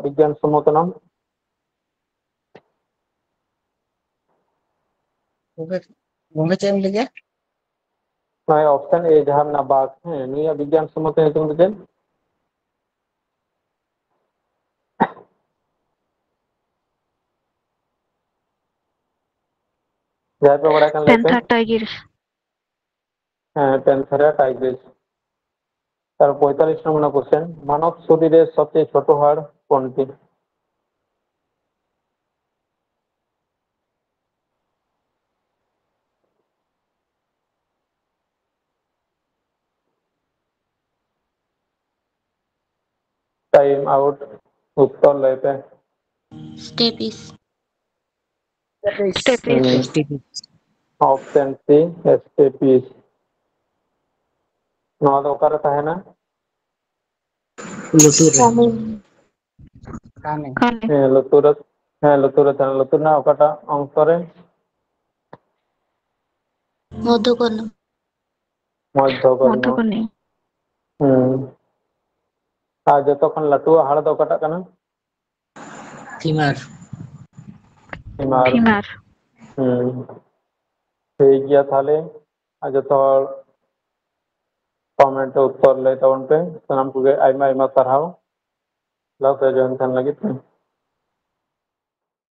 বিজ্ঞানসম্মত নাম? गंगा चैन लेके নয় অপশন এ যাহার না বাঘ, হ্যাঁ নিয়া বিজ্ঞানসম্মত নিতুম দিতেন যাই পে বড়াই কান লেতে প্যান্থার টাইগার হ্যাঁ প্যান্থেরা টাইগ্রিস। তার 45 নম্বর কোশ্চেন, মানব শরীরের সবচেয়ে ছোট হাড় কোনটি? Time out. উত্তর লেতে stapes stapes option C stapes. নওয়া দো ওকারে তাহেনা लुतुर काने কানে লুতুরে তাহেনা লুতুর না ওকাটা অংশরে मधुकर्ण মধ্যকর্ণ। মধ্যকর্ণী আর যতক্ষণ লাটুয়া হাড় দো ওকাটা কানা? Femur femur. ফিমার ঠিক গিয়া তাহলে আর যত হড় কমেন্টে উত্তর ᱞᱟᱹᱭ ᱛᱟᱵᱚᱱ ᱯᱮ। ᱥᱟᱱᱟᱢ ᱠᱚᱜᱮ ᱟᱭᱢᱟ ᱟᱭᱢᱟ ᱥᱟᱨᱦᱟᱣ ᱞᱟᱣ ᱛᱮ ᱡᱚᱭᱮᱱ ᱛᱟᱦᱮᱱ ᱞᱟᱹᱜᱤᱫ ᱛᱮ।